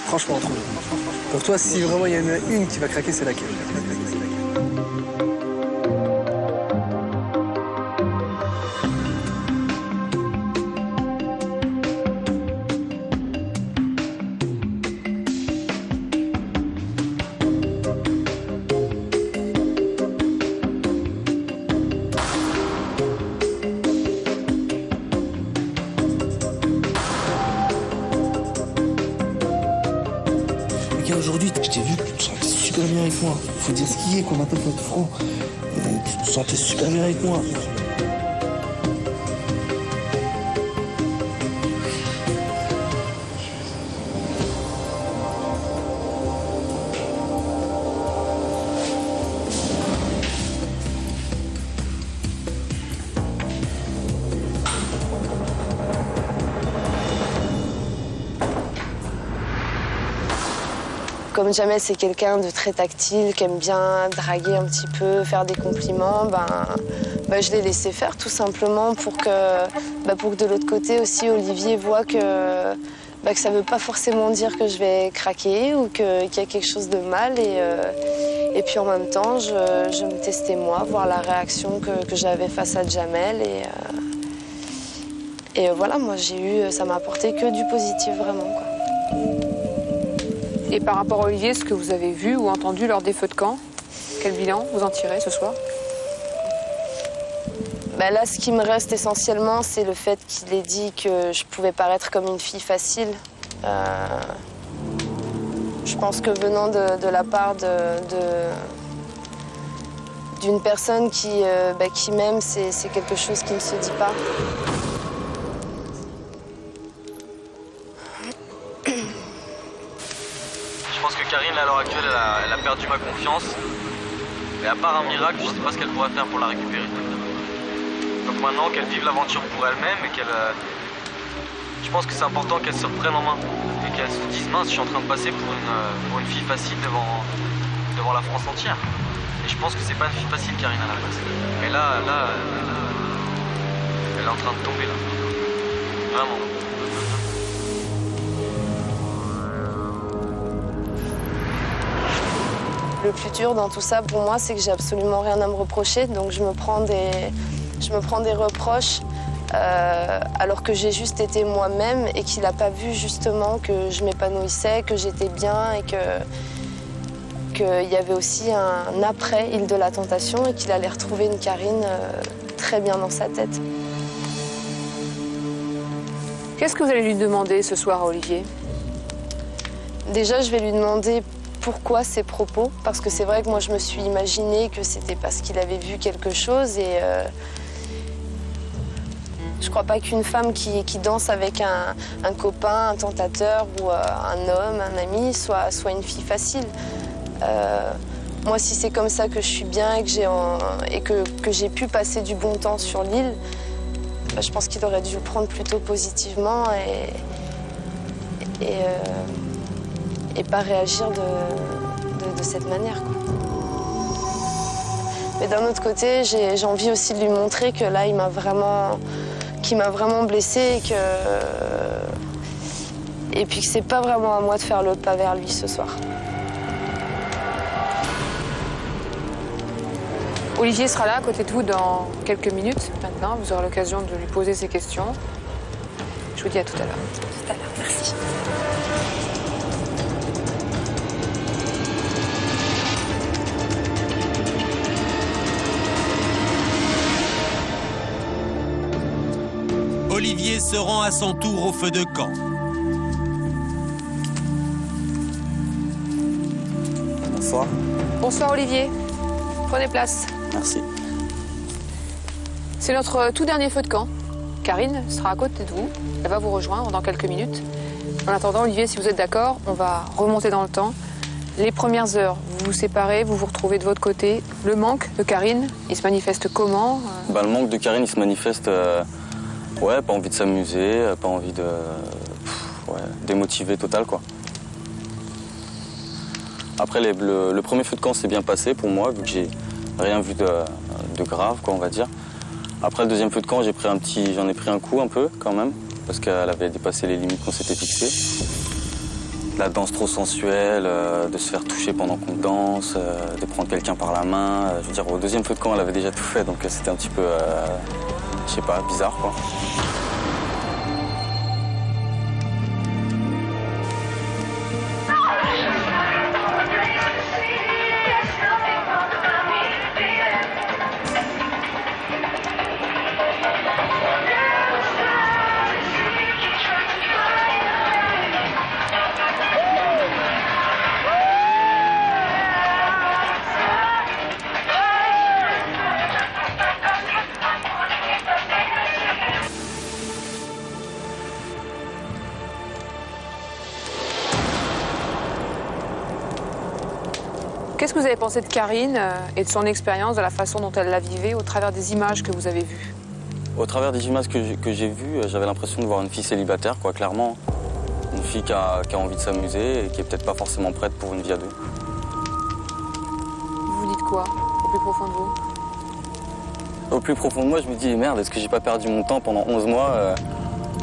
Franchement, trop bien. Pour toi, si vraiment il y en a une qui va craquer, c'est laquelle? Aujourd'hui, je t'ai vu que tu te sentais super bien avec moi. Faut dire ce qui est, qu'on n'a pas de franc. Tu te sentais super bien avec moi. Comme Jamel, c'est quelqu'un de très tactile, qui aime bien draguer un petit peu, faire des compliments, je l'ai laissé faire tout simplement pour que de l'autre côté aussi, Olivier voit que ça ne veut pas forcément dire que je vais craquer ou qu'il y a quelque chose de mal. Et puis en même temps, je me testais moi, voir la réaction que j'avais face à Jamel. Et voilà, moi ça m'a apporté que du positif vraiment, quoi. Et par rapport à Olivier, ce que vous avez vu ou entendu lors des feux de camp, quel bilan vous en tirez ce soir? Là, ce qui me reste essentiellement, c'est le fait qu'il ait dit que je pouvais paraître comme une fille facile. Je pense que venant de la part d'une personne qui m'aime, c'est quelque chose qui ne se dit pas. Je pense que Karine, à l'heure actuelle, elle a perdu ma confiance. Et à part un miracle, je sais pas ce qu'elle pourrait faire pour la récupérer. Donc maintenant qu'elle vive l'aventure pour elle-même et qu'elle... je pense que c'est important qu'elle se reprenne en main. Et qu'elle se dise, mince, je suis en train de passer pour une fille facile devant la France entière. Et je pense que c'est pas une fille facile, Karine, à la base. Mais là, elle est en train de tomber, là. Vraiment. Le plus dur dans tout ça, pour moi, c'est que j'ai absolument rien à me reprocher. Donc je me prends des reproches alors que j'ai juste été moi-même et qu'il n'a pas vu justement que je m'épanouissais, que j'étais bien et qu'il y avait aussi un après Île de la Tentation et qu'il allait retrouver une Karine très bien dans sa tête. Qu'est-ce que vous allez lui demander ce soir à Olivier? Déjà, je vais lui demander pourquoi ces propos, parce que c'est vrai que moi je me suis imaginé que c'était parce qu'il avait vu quelque chose et je crois pas qu'une femme qui danse avec un copain, un tentateur ou un homme, un ami soit une fille facile. Moi, si c'est comme ça que je suis bien et que j'ai pu passer du bon temps sur l'île, je pense qu'il aurait dû le prendre plutôt positivement et pas réagir de cette manière, quoi. Mais d'un autre côté, j'ai envie aussi de lui montrer que là, qu'il m'a vraiment blessée et puis que c'est pas vraiment à moi de faire le pas vers lui ce soir. Olivier sera là à côté de vous dans quelques minutes maintenant. Vous aurez l'occasion de lui poser ses questions. Je vous dis à tout à l'heure. Tout à l'heure, merci. Olivier se rend à son tour au feu de camp. Bonsoir. Bonsoir Olivier. Prenez place. Merci. C'est notre tout dernier feu de camp. Karine sera à côté de vous. Elle va vous rejoindre dans quelques minutes. En attendant, Olivier, si vous êtes d'accord, on va remonter dans le temps. Les premières heures, vous vous séparez, vous vous retrouvez de votre côté. Le manque de Karine, il se manifeste comment? Le manque de Karine, il se manifeste... pas envie de s'amuser, pas envie de... démotivé total, quoi. Après, le premier feu de camp s'est bien passé pour moi, vu que j'ai rien vu de grave, quoi, on va dire. Après le deuxième feu de camp, j'en ai pris un coup un peu, quand même, parce qu'elle avait dépassé les limites qu'on s'était fixées. La danse trop sensuelle, de se faire toucher pendant qu'on danse, de prendre quelqu'un par la main. Je veux dire, au deuxième feu de camp, elle avait déjà tout fait, donc c'était un petit peu, je sais pas, bizarre, quoi. Qu'est-ce que vous avez pensé de Karine et de son expérience, de la façon dont elle la vivait au travers des images que vous avez vues? Au travers des images que j'ai vues, j'avais l'impression de voir une fille célibataire, quoi, clairement. Une fille qui a envie de s'amuser et qui est peut-être pas forcément prête pour une vie à deux. Vous vous dites quoi, au plus profond de vous? Au plus profond de moi, je me dis, merde, est-ce que j'ai pas perdu mon temps pendant 11 mois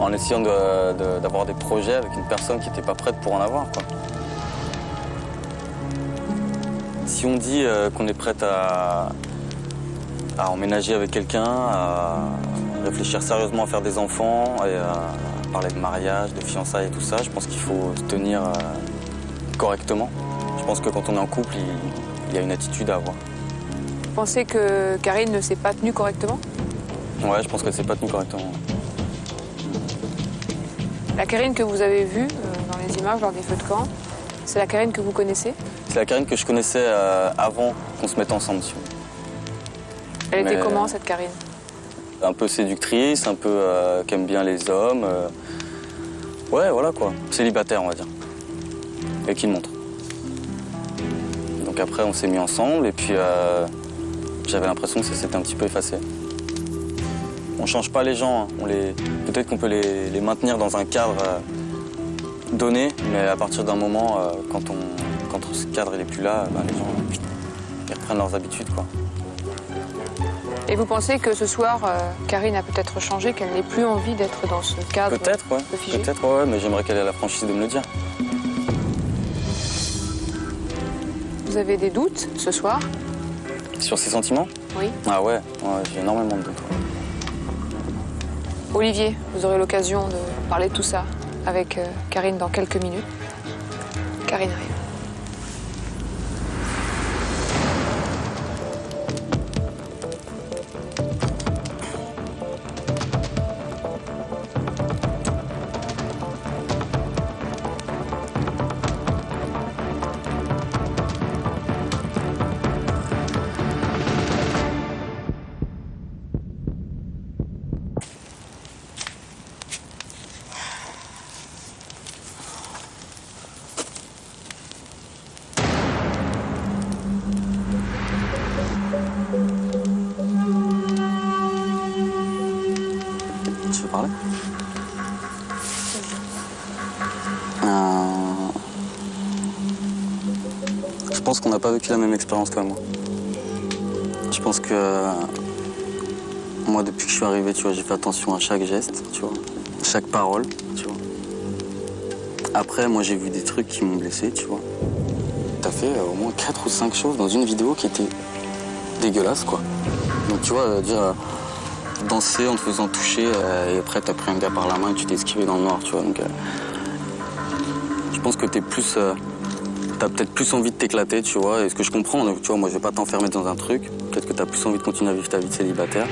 en essayant d'avoir des projets avec une personne qui n'était pas prête pour en avoir, quoi. Si on dit qu'on est prête à emménager avec quelqu'un, à réfléchir sérieusement à faire des enfants et à parler de mariage, de fiançailles et tout ça, je pense qu'il faut se tenir correctement. Je pense que quand on est en couple, il y a une attitude à avoir. Vous pensez que Karine ne s'est pas tenue correctement? Ouais, je pense qu'elle ne s'est pas tenue correctement. La Karine que vous avez vue dans les images lors des feux de camp, c'est la Karine que vous connaissez? C'est la Karine que je connaissais avant qu'on se mette ensemble. Elle était comment, cette Karine? Un peu séductrice, un peu qui aime bien les hommes. Ouais, voilà quoi. Célibataire, on va dire. Et qui le montre. Donc après, on s'est mis ensemble et puis j'avais l'impression que ça s'était un petit peu effacé. On change pas les gens. Hein. Peut-être qu'on peut les maintenir dans un cadre donné, mais à partir d'un moment, quand ce cadre n'est plus là, les gens ils reprennent leurs habitudes, quoi. Et vous pensez que ce soir, Karine a peut-être changé, qu'elle n'ait plus envie d'être dans ce cadre? Peut-être, ouais. Peut-être, ouais, mais j'aimerais qu'elle ait la franchise de me le dire. Vous avez des doutes ce soir? Sur ses sentiments? Oui. Ah ouais, j'ai énormément de doutes. Olivier, vous aurez l'occasion de parler de tout ça avec Karine dans quelques minutes. Karine arrive. Je pense qu'on n'a pas vécu la même expérience toi et moi. Je pense que moi, depuis que je suis arrivé, tu vois, j'ai fait attention à chaque geste, tu vois, chaque parole, tu vois. Après, moi, j'ai vu des trucs qui m'ont blessé, tu vois. T'as fait au moins 4 ou 5 choses dans une vidéo qui était dégueulasse, quoi. Donc, tu vois, dire danser en te faisant toucher et après, t'as pris un gars par la main et tu t'es esquivé dans le noir, tu vois. Donc, je pense que t'es plus... T'as peut-être plus envie de t'éclater, tu vois, et ce que je comprends, donc, tu vois, moi je vais pas t'enfermer dans un truc, peut-être que t'as plus envie de continuer à vivre ta vie de célibataire.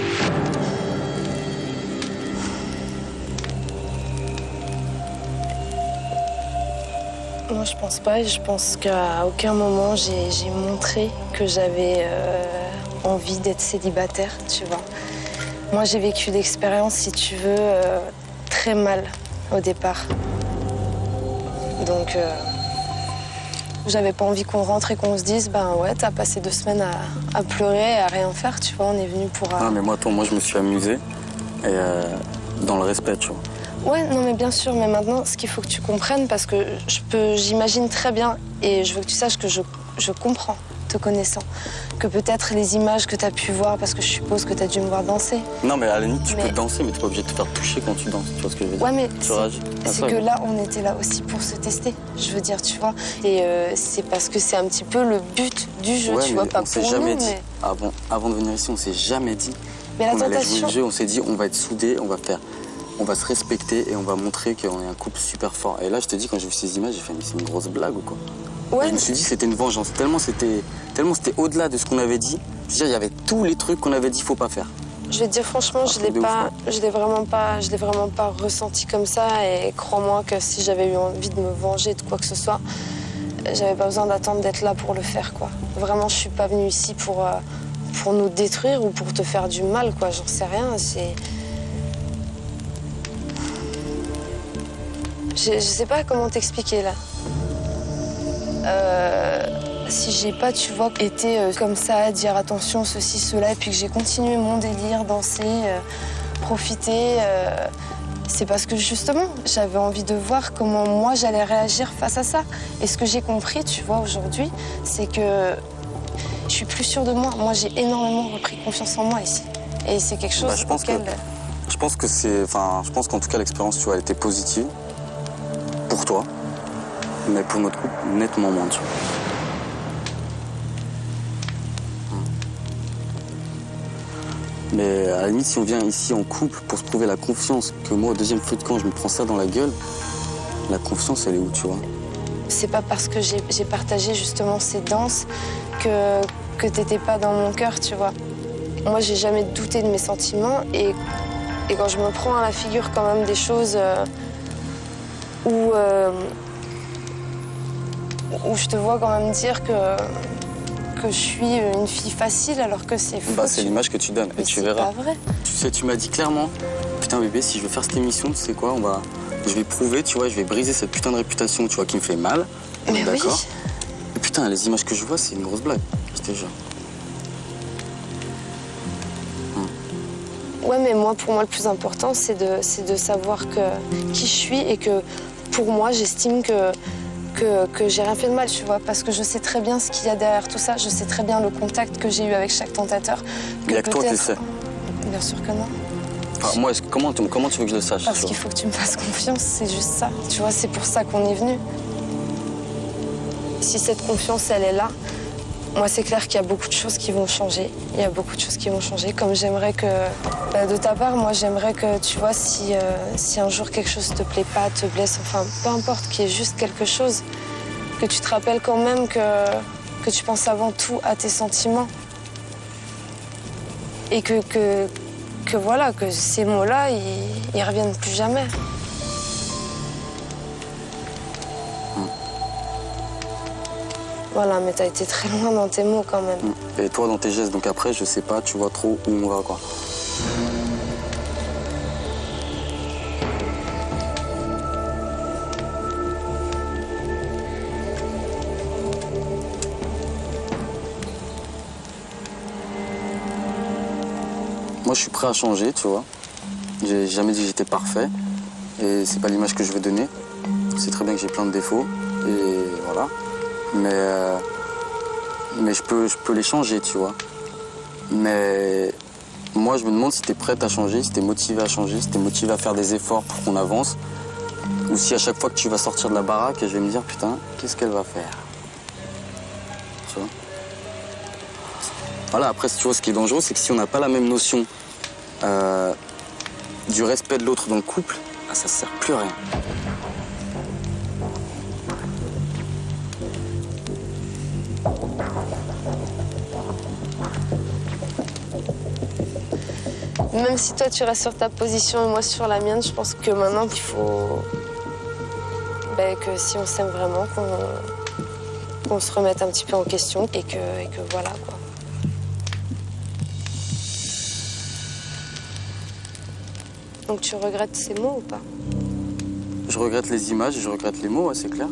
Moi je pense pas, je pense qu'à aucun moment j'ai montré que j'avais envie d'être célibataire, tu vois. Moi j'ai vécu l'expérience, si tu veux, très mal au départ. Donc... J'avais pas envie qu'on rentre et qu'on se dise, ben ouais, t'as passé 2 semaines à pleurer et à rien faire, tu vois, on est venu pour... Ah mais moi je me suis amusé, et dans le respect, tu vois. Ouais, non mais bien sûr, mais maintenant, ce qu'il faut que tu comprennes, parce que j'imagine très bien, et je veux que tu saches que je comprends, te connaissant, que peut-être les images que t'as pu voir, parce que je suppose que t'as dû me voir danser. Non mais à la limite, tu peux danser, mais t'es pas obligé de te faire toucher quand tu danses, tu vois ce que je veux dire. Ouais, mais c'est que là, on était là aussi pour se tester, je veux dire, tu vois. Et c'est parce que c'est un petit peu le but du jeu, tu vois, pas pour nous, jamais dit. Mais... Avant de venir ici, on s'est jamais dit mais qu'on allait jouer le jeu. On s'est dit, on va être soudés, on va se respecter et on va montrer qu'on est un couple super fort. Et là, je te dis, quand j'ai vu ces images, j'ai fait, mais c'est une grosse blague ou quoi? Ouais, je me suis dit, c'était une vengeance. Tellement c'était au-delà de ce qu'on avait dit. Je veux dire, il y avait tous les trucs qu'on avait dit, faut pas faire. Je vais te dire franchement, je l'ai vraiment pas ressenti comme ça. Et crois-moi que si j'avais eu envie de me venger de quoi que ce soit, j'avais pas besoin d'attendre d'être là pour le faire, quoi. Vraiment, je suis pas venue ici pour nous détruire ou pour te faire du mal, quoi. J'en sais rien. Je sais pas comment t'expliquer là. Si j'ai pas, tu vois, été comme ça, à dire attention, ceci, cela, et puis que j'ai continué mon délire, danser, profiter, c'est parce que justement, j'avais envie de voir comment moi j'allais réagir face à ça. Et ce que j'ai compris, tu vois, aujourd'hui, c'est que je suis plus sûre de moi. Moi, j'ai énormément repris confiance en moi ici. Et c'est quelque chose auquel... Je pense qu'en tout cas, l'expérience, tu vois, elle était positive pour toi. Mais pour notre couple, nettement moins, tu vois. Mais à la limite, si on vient ici en couple pour se prouver la confiance, que moi, au deuxième feu de camp, je me prends ça dans la gueule, la confiance, elle est où, tu vois? C'est pas parce que j'ai partagé justement ces danses que t'étais pas dans mon cœur, tu vois. Moi, j'ai jamais douté de mes sentiments et quand je me prends à la figure quand même des choses où je te vois quand même dire que je suis une fille facile alors que c'est faux. C'est l'image que tu donnes et tu verras. C'est pas vrai. Tu sais, tu m'as dit clairement, putain bébé, si je veux faire cette émission, tu sais quoi, je vais prouver, tu vois, je vais briser cette putain de réputation, tu vois, qui me fait mal. Mais d'accord. Oui. Et putain, les images que je vois, c'est une grosse blague, je te jure. Ouais, mais pour moi, le plus important, c'est de savoir qui je suis et que pour moi, j'estime que j'ai rien fait de mal, tu vois, parce que je sais très bien ce qu'il y a derrière tout ça, je sais très bien le contact que j'ai eu avec chaque tentateur. Il n'y a que toi qui sais. Bien sûr que non. Enfin, moi, comment tu veux que je le sache? Parce qu'il faut que tu me fasses confiance, c'est juste ça. Tu vois, c'est pour ça qu'on est venu. Si cette confiance, elle est là, moi, c'est clair qu'il y a beaucoup de choses qui vont changer. Il y a beaucoup de choses qui vont changer. Comme j'aimerais que, de ta part, moi, j'aimerais que, tu vois, si un jour quelque chose te plaît pas, te blesse, enfin, peu importe, qu'il y ait juste quelque chose, que tu te rappelles quand même que tu penses avant tout à tes sentiments. Et que voilà, que ces mots-là, ils reviennent plus jamais. Voilà, mais t'as été très loin dans tes mots quand même. Et toi dans tes gestes, donc après, je sais pas, tu vois trop où on va, quoi. Moi, je suis prêt à changer, tu vois. J'ai jamais dit que j'étais parfait. Et c'est pas l'image que je veux donner. On sait très bien que j'ai plein de défauts, et voilà. Mais je peux les changer, tu vois. Mais moi, je me demande si t'es prête à changer, si t'es motivée à changer, si t'es motivée à faire des efforts pour qu'on avance. Ou si à chaque fois que tu vas sortir de la baraque, je vais me dire, putain, qu'est-ce qu'elle va faire? Tu vois? Voilà, après, tu vois, ce qui est dangereux, c'est que si on n'a pas la même notion du respect de l'autre dans le couple, ça sert plus à rien. Même si toi tu restes sur ta position et moi sur la mienne, je pense que maintenant il faut que si on s'aime vraiment, qu'on se remette un petit peu en question et que voilà quoi. Donc tu regrettes ces mots ou pas? Je regrette les images et je regrette les mots, ouais, c'est clair.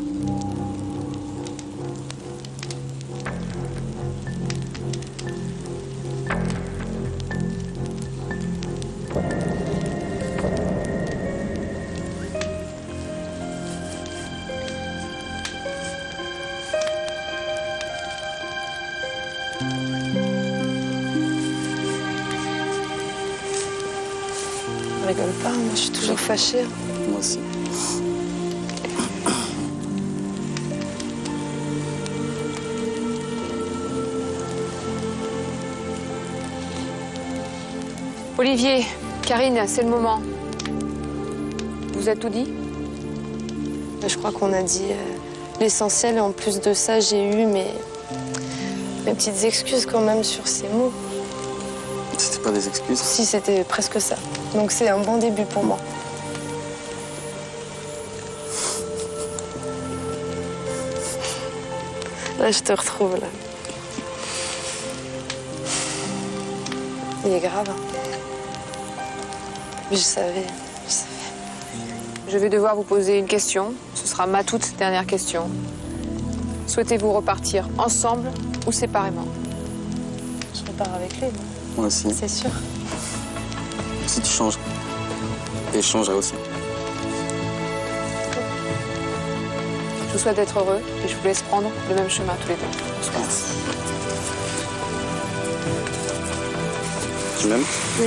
Je rigole pas, moi je suis toujours fâchée. Moi aussi. Olivier, Karine, c'est le moment. Vous a tout dit? Je crois qu'on a dit l'essentiel. En plus de ça, j'ai eu mes petites excuses quand même sur ces mots. C'était pas des excuses? Si, c'était presque ça. Donc c'est un bon début pour moi. Là, je te retrouve, là. Il est grave. Je savais. Je vais devoir vous poser une question. Ce sera ma toute dernière question. Souhaitez-vous repartir ensemble ou séparément? Je repars avec lui, moi. Moi aussi. C'est sûr. Si tu changes, et je changerai aussi. Je vous souhaite d'être heureux et je vous laisse prendre le même chemin tous les deux. Merci. Tu m'aimes? Oui,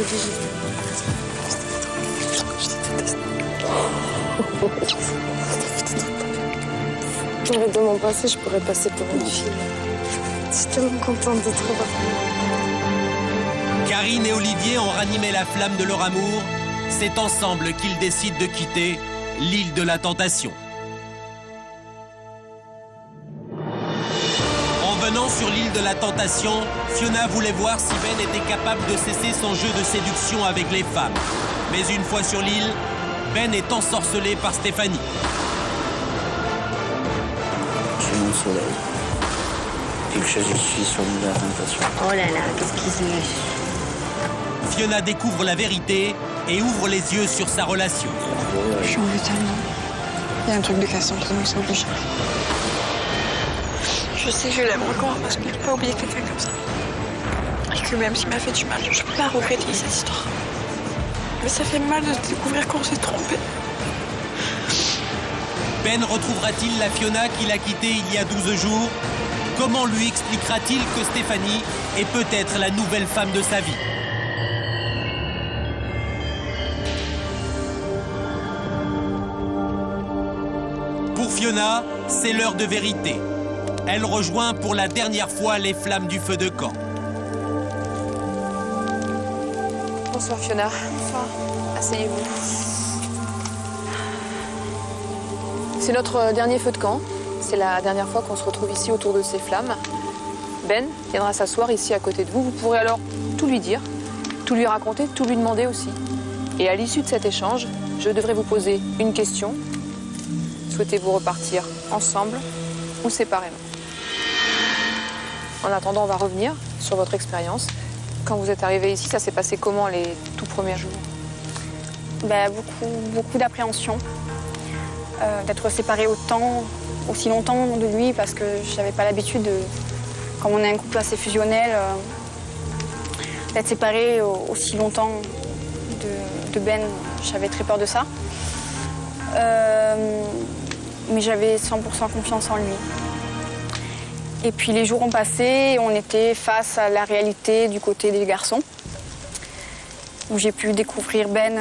je t'aime. Dans mon passé, je pourrais passer pour une fille. Je suis tellement contente de te revoir. Karine et Olivier ont ranimé la flamme de leur amour. C'est ensemble qu'ils décident de quitter l'île de la Tentation. En venant sur l'île de la Tentation, Fiona voulait voir si Ben était capable de cesser son jeu de séduction avec les femmes. Mais une fois sur l'île, Ben est ensorcelé par Stéphanie. Je suis mon soleil. Quelque chose qui suis sur l'île de la Tentation. Oh là là, qu'est-ce qu'il se met? Fiona découvre la vérité et ouvre les yeux sur sa relation. Je suis en veux tellement. Il y a un truc de cassant qui nous oblige. Je sais que je l'aime encore parce que je peux pas oublier quelqu'un comme ça. Et que même s'il m'a fait du mal, je peux pas regretter cette histoire. Mais ça fait mal de découvrir qu'on s'est trompé. Ben retrouvera-t-il la Fiona qu'il a quittée il y a 12 jours? Comment lui expliquera-t-il que Stéphanie est peut-être la nouvelle femme de sa vie? Pour Fiona, c'est l'heure de vérité. Elle rejoint pour la dernière fois les flammes du feu de camp. Bonsoir Fiona. Bonsoir. Asseyez-vous. C'est notre dernier feu de camp. C'est la dernière fois qu'on se retrouve ici autour de ces flammes. Ben viendra s'asseoir ici à côté de vous. Vous pourrez alors tout lui dire, tout lui raconter, tout lui demander aussi. Et à l'issue de cet échange, je devrais vous poser une question. Souhaitez-vous repartir ensemble ou séparément? En attendant, on va revenir sur votre expérience. Quand vous êtes arrivé ici, ça s'est passé comment les tout premiers jours? Beaucoup d'appréhension. D'être séparée aussi longtemps de lui parce que je n'avais pas l'habitude de, comme on est un couple assez fusionnel, d'être séparée aussi longtemps de Ben. J'avais très peur de ça. mais j'avais 100% confiance en lui. Et puis les jours ont passé et on était face à la réalité du côté des garçons, où j'ai pu découvrir Ben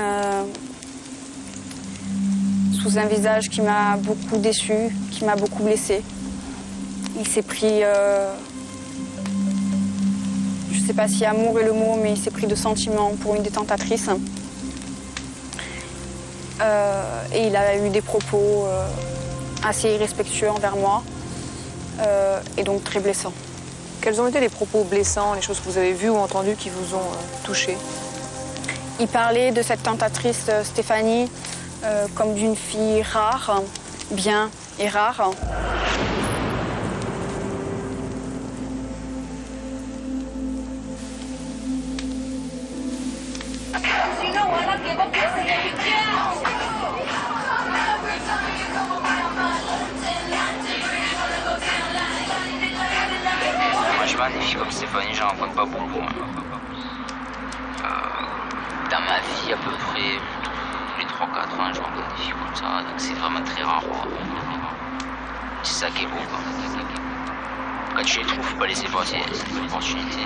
sous un visage qui m'a beaucoup déçue, qui m'a beaucoup blessée. Il s'est pris, je ne sais pas si amour est le mot, mais il s'est pris de sentiments pour une des tentatrices. Et il a eu des propos assez irrespectueux envers moi, et donc très blessants. Quels ont été les propos blessants, les choses que vous avez vues ou entendues qui vous ont touché? Il parlait de cette tentatrice Stéphanie comme d'une fille rare, bien et rare. Franchement, des filles comme Stéphanie, j'en rencontre pas beaucoup. Dans ma vie, à peu près, tous les 3-4 ans, je rencontre des filles comme ça, donc c'est vraiment très rare. C'est ça qui est beau, quoi. Quand tu les trouves, faut pas laisser passer cette opportunité.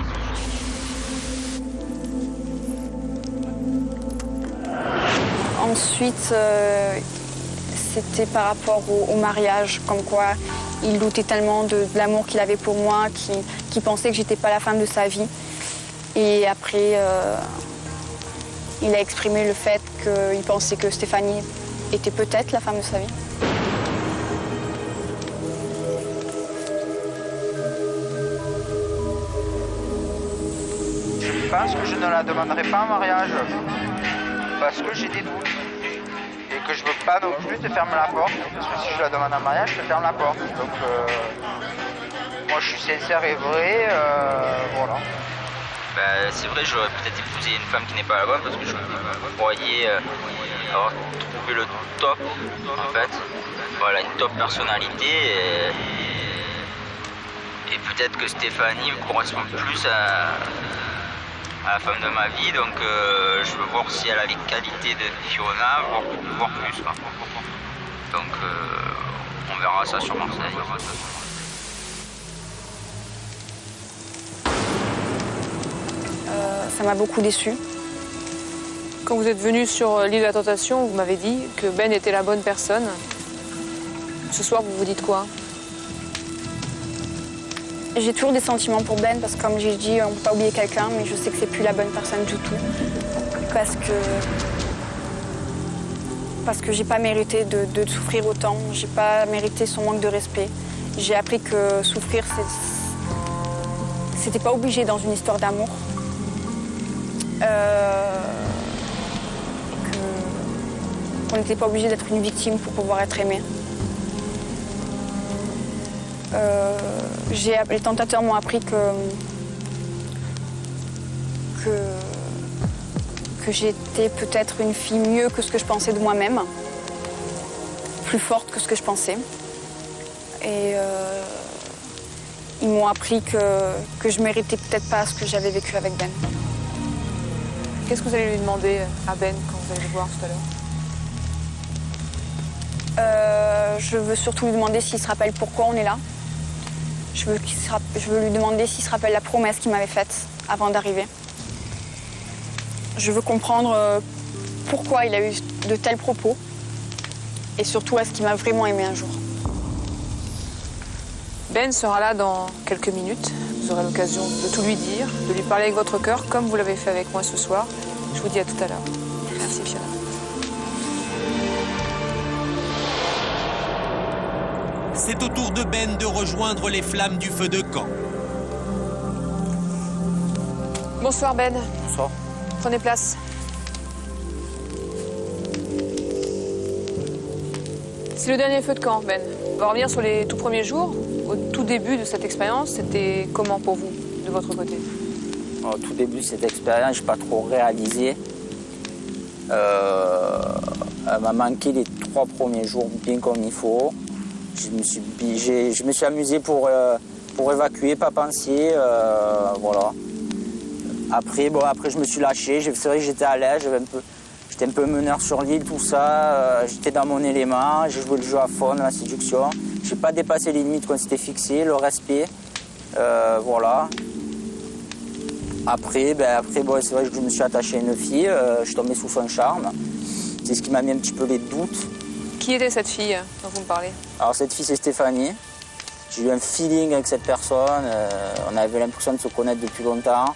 Ensuite, c'était par rapport au mariage, comme quoi il doutait tellement de l'amour qu'il avait pour moi, qu'il pensait que j'étais pas la femme de sa vie. Et après, il a exprimé le fait qu'il pensait que Stéphanie était peut-être la femme de sa vie. Je pense que je ne la demanderai pas en mariage parce que j'ai des doutes et que je veux pas non plus te fermer la porte, parce que si je la demande en mariage, je te ferme la porte. Donc moi je suis sincère et vrai, voilà. Ben, c'est vrai, j'aurais peut-être épousé une femme qui n'est pas la bonne parce que je croyais avoir trouvé le top en fait. Voilà, une top personnalité et peut-être que Stéphanie me correspond plus à la femme de ma vie, donc je veux voir si elle a les qualités de Fiona, voire plus. Quoi. Donc on verra ça sur Marseille. Ça m'a beaucoup déçue. Quand vous êtes venu sur l'île de la Tentation, vous m'avez dit que Ben était la bonne personne. Ce soir, vous vous dites quoi? J'ai toujours des sentiments pour Ben parce que comme j'ai dit, on ne peut pas oublier quelqu'un, mais je sais que c'est plus la bonne personne du tout. Parce que j'ai pas mérité de souffrir autant, j'ai pas mérité son manque de respect. J'ai appris que souffrir, c'était pas obligé dans une histoire d'amour. Qu'on n'était pas obligé d'être une victime pour pouvoir être aimé. Les tentateurs m'ont appris que j'étais peut-être une fille mieux que ce que je pensais de moi-même, plus forte que ce que je pensais. Et ils m'ont appris que je méritais peut-être pas ce que j'avais vécu avec Ben. Qu'est-ce que vous allez lui demander à Ben quand vous allez le voir tout à l'heure? Je veux surtout lui demander s'il se rappelle pourquoi on est là. Je veux lui demander s'il se rappelle la promesse qu'il m'avait faite avant d'arriver. Je veux comprendre pourquoi il a eu de tels propos et surtout est-ce qu'il m'a vraiment aimé un jour. Ben sera là dans quelques minutes. Vous aurez l'occasion de tout lui dire, de lui parler avec votre cœur comme vous l'avez fait avec moi ce soir. Je vous dis à tout à l'heure. Merci Fiona. C'est au tour de Ben de rejoindre les flammes du feu de camp. Bonsoir Ben. Bonsoir. Prenez place. C'est le dernier feu de camp, Ben. On va revenir sur les tout premiers jours. Au tout début de cette expérience, c'était comment pour vous, de votre côté? Au tout début de cette expérience, je n'ai pas trop réalisé. Elle m'a manqué les 3 premiers jours bien comme il faut. Je me suis amusé pour évacuer, pas penser, voilà. Après, je me suis lâché. C'est vrai que j'étais à l'aise, j'étais J'étais un peu meneur sur l'île, tout ça. J'étais dans mon élément, j'ai joué le jeu à fond, la séduction. J'ai pas dépassé les limites qu'on s'était fixées, le respect. Voilà. Après, bon, c'est vrai que je me suis attaché à une fille, je suis tombé sous son charme. C'est ce qui m'a mis un petit peu les doutes. Qui était cette fille dont vous me parlez? Alors cette fille, c'est Stéphanie. J'ai eu un feeling avec cette personne. On avait l'impression de se connaître depuis longtemps.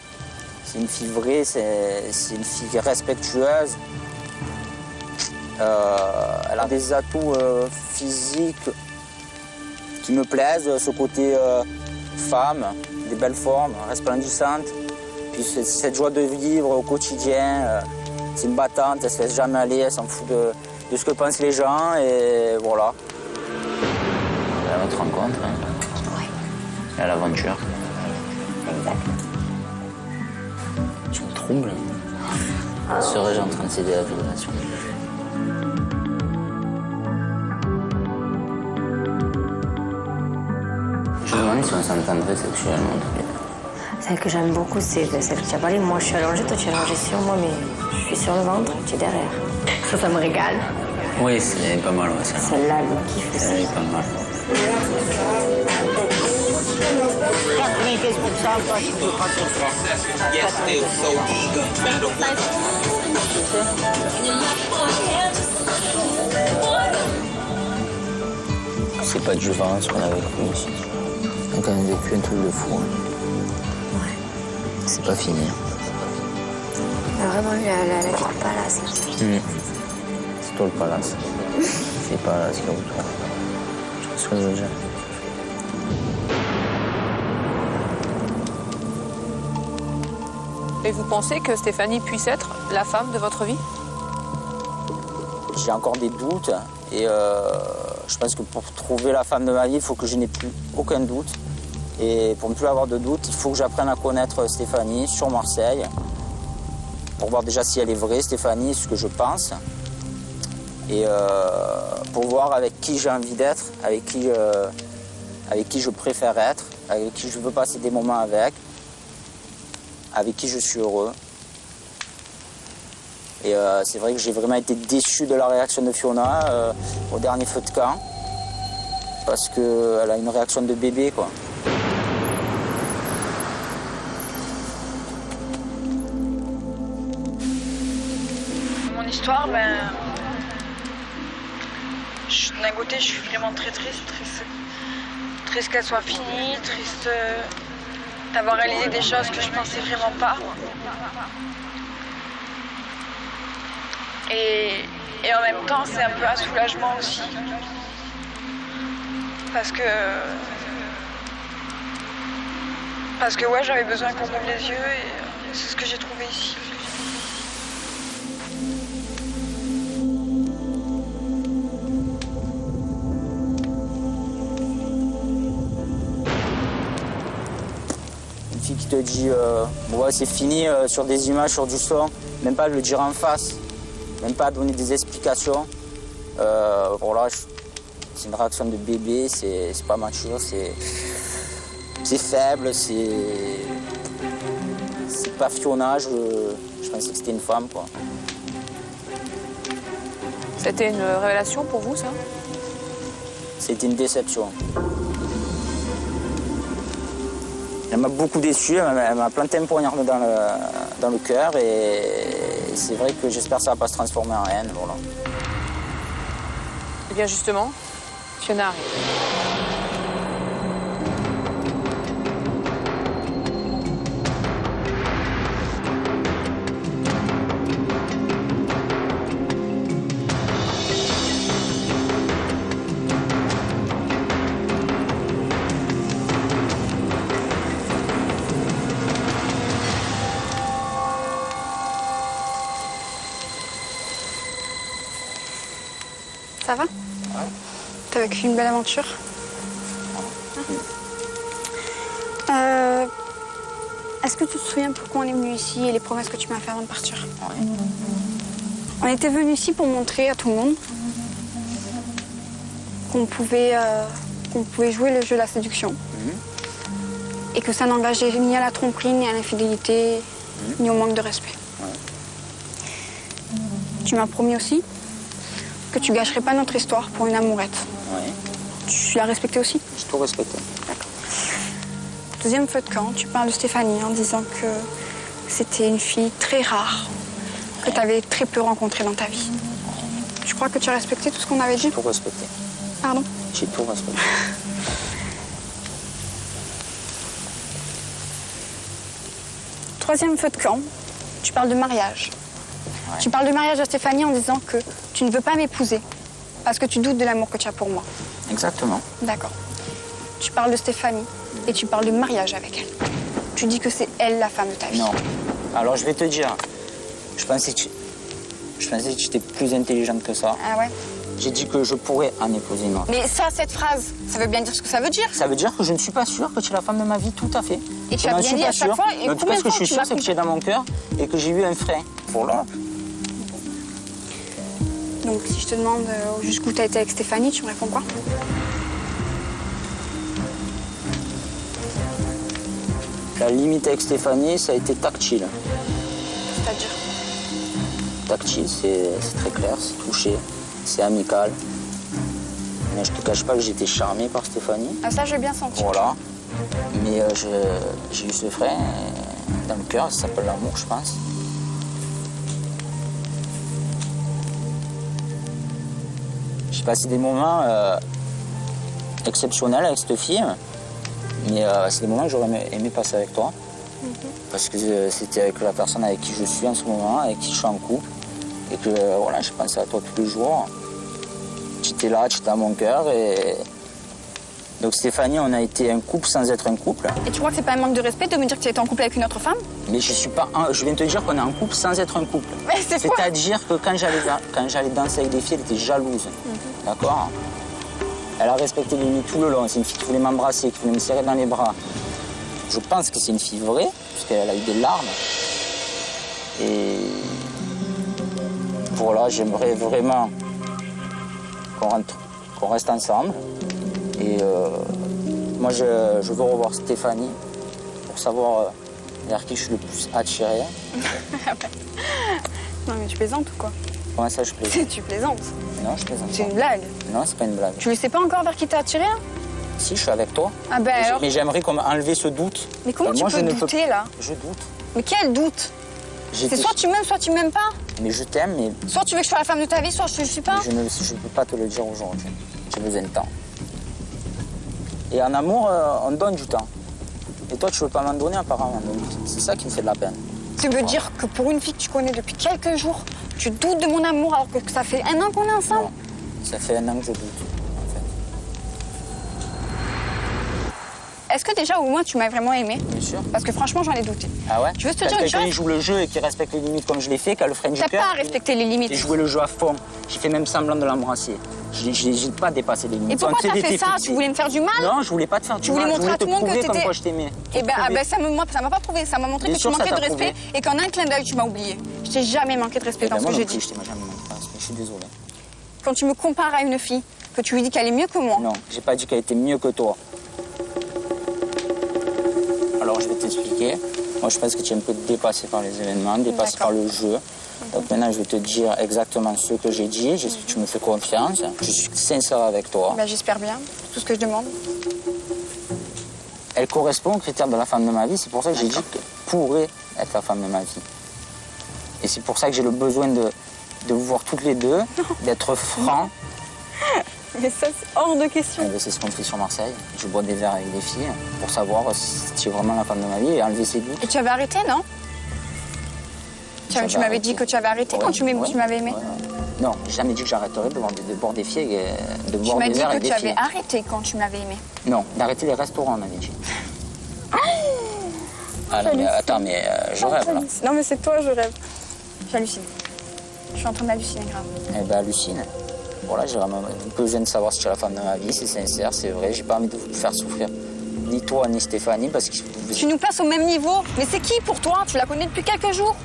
C'est une fille vraie, c'est une fille respectueuse. Elle a des atouts physiques qui me plaisent. Ce côté femme, des belles formes, resplendissantes. Puis cette joie de vivre au quotidien. C'est une battante, elle ne se laisse jamais aller, elle s'en fout de ce que pensent les gens. Et voilà. À notre rencontre, hein. Oui. Et à l'aventure. Exact. Tu me troubles. Serais-je en train de céder à la fédération? Je me demande si on s'entendrait sexuellement tous les deux. Celle que j'aime beaucoup, c'est celle que tu as parlé. Moi, je suis allongée, toi, tu es allongée sur moi, mais je suis sur le ventre, tu es derrière. Ça me régale. Oui, c'est pas mal, ouais, ça. Celle-là, le kiff aussi. C'est pas mal. C'est pas du vent, ce qu'on a vécu ici. On a quand même vécu un truc de fou. Hein. Ouais. C'est pas fini. On a vraiment eu la vie du palace. C'est toi le palace. C'est pas ce qu'il y a autour. Tu vois ce que je veux dire? Et vous pensez que Stéphanie puisse être la femme de votre vie? J'ai encore des doutes et je pense que pour trouver la femme de ma vie, il faut que je n'ai plus aucun doute. Et pour ne plus avoir de doute, il faut que j'apprenne à connaître Stéphanie sur Marseille pour voir déjà si elle est vraie, Stéphanie, ce que je pense. Et pour voir avec qui j'ai envie d'être, avec qui je préfère être, avec qui je veux passer des moments avec qui je suis heureux. Et c'est vrai que j'ai vraiment été déçu de la réaction de Fiona au dernier feu de camp, parce qu'elle a une réaction de bébé, quoi. Mon histoire, d'un côté, je suis vraiment très triste qu'elle soit finie, triste d'avoir réalisé des choses que je pensais vraiment pas. Et en même temps, c'est un peu un soulagement aussi. Parce que ouais, j'avais besoin qu'on m'ouvre les yeux et c'est ce que j'ai trouvé ici. Une fille qui te dit ouais, c'est fini sur des images, sur du son, même pas de le dire en face, même pas donner des explications. Voilà, c'est une réaction de bébé, c'est pas mature, c'est faible, c'est pas Fiona, je pensais que c'était une femme, quoi. C'était une révélation pour vous, ça? C'était une déception. Elle m'a beaucoup déçu, elle m'a planté un poignard dans le cœur et c'est vrai que j'espère que ça va pas se transformer en haine, voilà. Eh bien justement, Fiona arrive. Ça va? T'as vécu une belle aventure? Est-ce que tu te souviens pourquoi on est venu ici et les promesses que tu m'as fait avant de partir? On était venu ici pour montrer à tout le monde qu'on pouvait jouer le jeu de la séduction. Et que ça n'engageait ni à la tromperie, ni à l'infidélité, ni au manque de respect. Tu m'as promis aussi que tu gâcherais pas notre histoire pour une amourette. Oui. Tu l'as respecté aussi? J'ai tout respecté. D'accord. Deuxième feu de camp, tu parles de Stéphanie en disant que c'était une fille très rare, que tu avais très peu rencontrée dans ta vie. Je crois que tu as respecté tout ce qu'on avait dit? J'ai tout respecté. Pardon? J'ai tout respecté. Troisième feu de camp, tu parles de mariage. Ouais. Tu parles de mariage à Stéphanie en disant que tu ne veux pas m'épouser parce que tu doutes de l'amour que tu as pour moi. Exactement. D'accord. Tu parles de Stéphanie et tu parles de mariage avec elle. Tu dis que c'est elle la femme de ta vie. Non. Alors je vais te dire, je pensais que tu étais plus intelligente que ça. Ah ouais? J'ai dit que je pourrais en épouser une autre. Mais ça, cette phrase, ça veut bien dire ce que ça veut dire? Ça veut dire que je ne suis pas sûre que tu es la femme de ma vie, tout à fait. Et tu as bien dit à chaque fois, et en tout cas, ce que je suis sûre, c'est que tu es dans mon cœur et que j'ai eu un frein. Voilà. Donc, si je te demande jusqu'où tu as été avec Stéphanie, tu me réponds quoi? La limite avec Stéphanie, ça a été tactile. C'est-à-dire? Tactile, c'est très clair, c'est touché, c'est amical. Mais je te cache pas que j'étais charmé par Stéphanie. Ah, ça, j'ai bien senti. Voilà. Mais j'ai eu ce frein dans le cœur, ça s'appelle l'amour, je pense. J'ai passé des moments exceptionnels avec cette fille, mais c'est des moments que j'aurais aimé passer avec toi. Parce que c'était avec la personne avec qui je suis en ce moment, avec qui je suis en couple. Et que voilà, je pensais à toi tous les jours. Tu étais là, tu étais à mon cœur. Et... Donc Stéphanie, on a été un couple sans être un couple. Et tu crois que c'est pas un manque de respect de me dire que tu étais en couple avec une autre femme? Mais je suis pas. Je viens de te dire qu'on est en couple sans être un couple. Mais c'est-à-dire que quand j'allais danser avec des filles, elle était jalouse. D'accord? Elle a respecté les limites tout le long. C'est une fille qui voulait m'embrasser, qui voulait me serrer dans les bras. Je pense que c'est une fille vraie, parce qu'elle a eu des larmes. Et voilà, j'aimerais vraiment qu'on reste ensemble. Et moi, je veux revoir Stéphanie pour savoir vers qui je suis le plus attiré. Non, mais tu plaisantes ou quoi? Comment ça, je plaisante? Tu plaisantes? Non, je plaisante. C'est une blague? Non, c'est pas une blague. Tu ne sais pas encore vers qui t'es attiré, hein? Si, je suis avec toi. Ah ben alors... Mais j'aimerais enlever ce doute. Mais comment tu peux douter, là? Je doute. Mais quel doute? C'est soit tu m'aimes pas. Mais je t'aime, mais... Soit tu veux que je sois la femme de ta vie, soit je ne suis pas. Je ne peux pas te le dire aujourd'hui. J'ai besoin de temps. Et en amour, on donne du temps. Et toi, tu veux pas m'en donner apparemment. C'est ça qui me fait de la peine. Tu veux dire que pour une fille que tu connais depuis quelques jours, tu doutes de mon amour alors que ça fait 1 an qu'on est ensemble? Non, ça fait 1 an que je doute. Est-ce que déjà au moins tu m'as vraiment aimé? Bien sûr. Parce que franchement j'en ai douté. Ah ouais? Tu veux te dire une chose? Quelqu'un qui joue le jeu et qui respecte les limites comme je l'ai fait, qui a le frein du cœur. T'as pas respecté les limites. J'ai joué le jeu à fond. J'ai fait même semblant de l'embrasser. J'ai pas dépassé les limites. Et pourquoi t'as fait ça? Tu voulais me faire du mal? Non, je voulais pas te faire du mal. Tu voulais montrer à tout le monde que t'étais... comme quoi je t'aimais. Eh ben, ça m'a pas prouvé. Ça m'a montré que tu manquais de respect et qu'en un clin d'œil tu m'as oublié. Je t'ai jamais manqué de respect dans ce que j'ai dit. Je t'ai jamais manqué de respect. Je suis désolé. Quand tu me compares à une fille, que tu lui dis qu'elle est mieux que moi. Non, j'ai pas dit qu'elle était mieux que toi. Alors je vais t'expliquer. Moi je pense que tu es un peu dépassé par les événements, dépassé par le jeu. Donc maintenant je vais te dire exactement ce que j'ai dit. J'espère que tu me fais confiance. Je suis sincère avec toi. Ben, j'espère bien. C'est tout ce que je demande. Elle correspond aux critères de la femme de ma vie. C'est pour ça que j'ai dit qu'elle pourrait être la femme de ma vie. Et c'est pour ça que j'ai le besoin de vous voir toutes les deux, d'être franc. Mais ça, c'est hors de question. C'est ce qu'on fait sur Marseille. Je bois des verres avec des filles pour savoir si tu es vraiment la femme de ma vie et enlever ses doutes. Et tu avais arrêté, non? Tu m'avais dit que tu avais arrêté quand tu m'avais aimé. Non, j'ai jamais dit que j'arrêterais de boire des filles et de boire des verres avec des filles. Tu m'as dit que tu avais arrêté quand tu m'avais aimé. Non, d'arrêter les restaurants, on avait dit. Ah non, mais attends, mais je rêve là. Non, mais c'est toi, je rêve. J'hallucine. Je suis en train d'halluciner grave. Eh ben, hallucine. Voilà, j'ai vraiment besoin de savoir si tu es la femme de ma vie, c'est sincère, c'est vrai. J'ai pas envie de vous faire souffrir, ni toi, ni Stéphanie, parce que... Tu nous places au même niveau? Mais c'est qui pour toi? Tu la connais depuis quelques jours.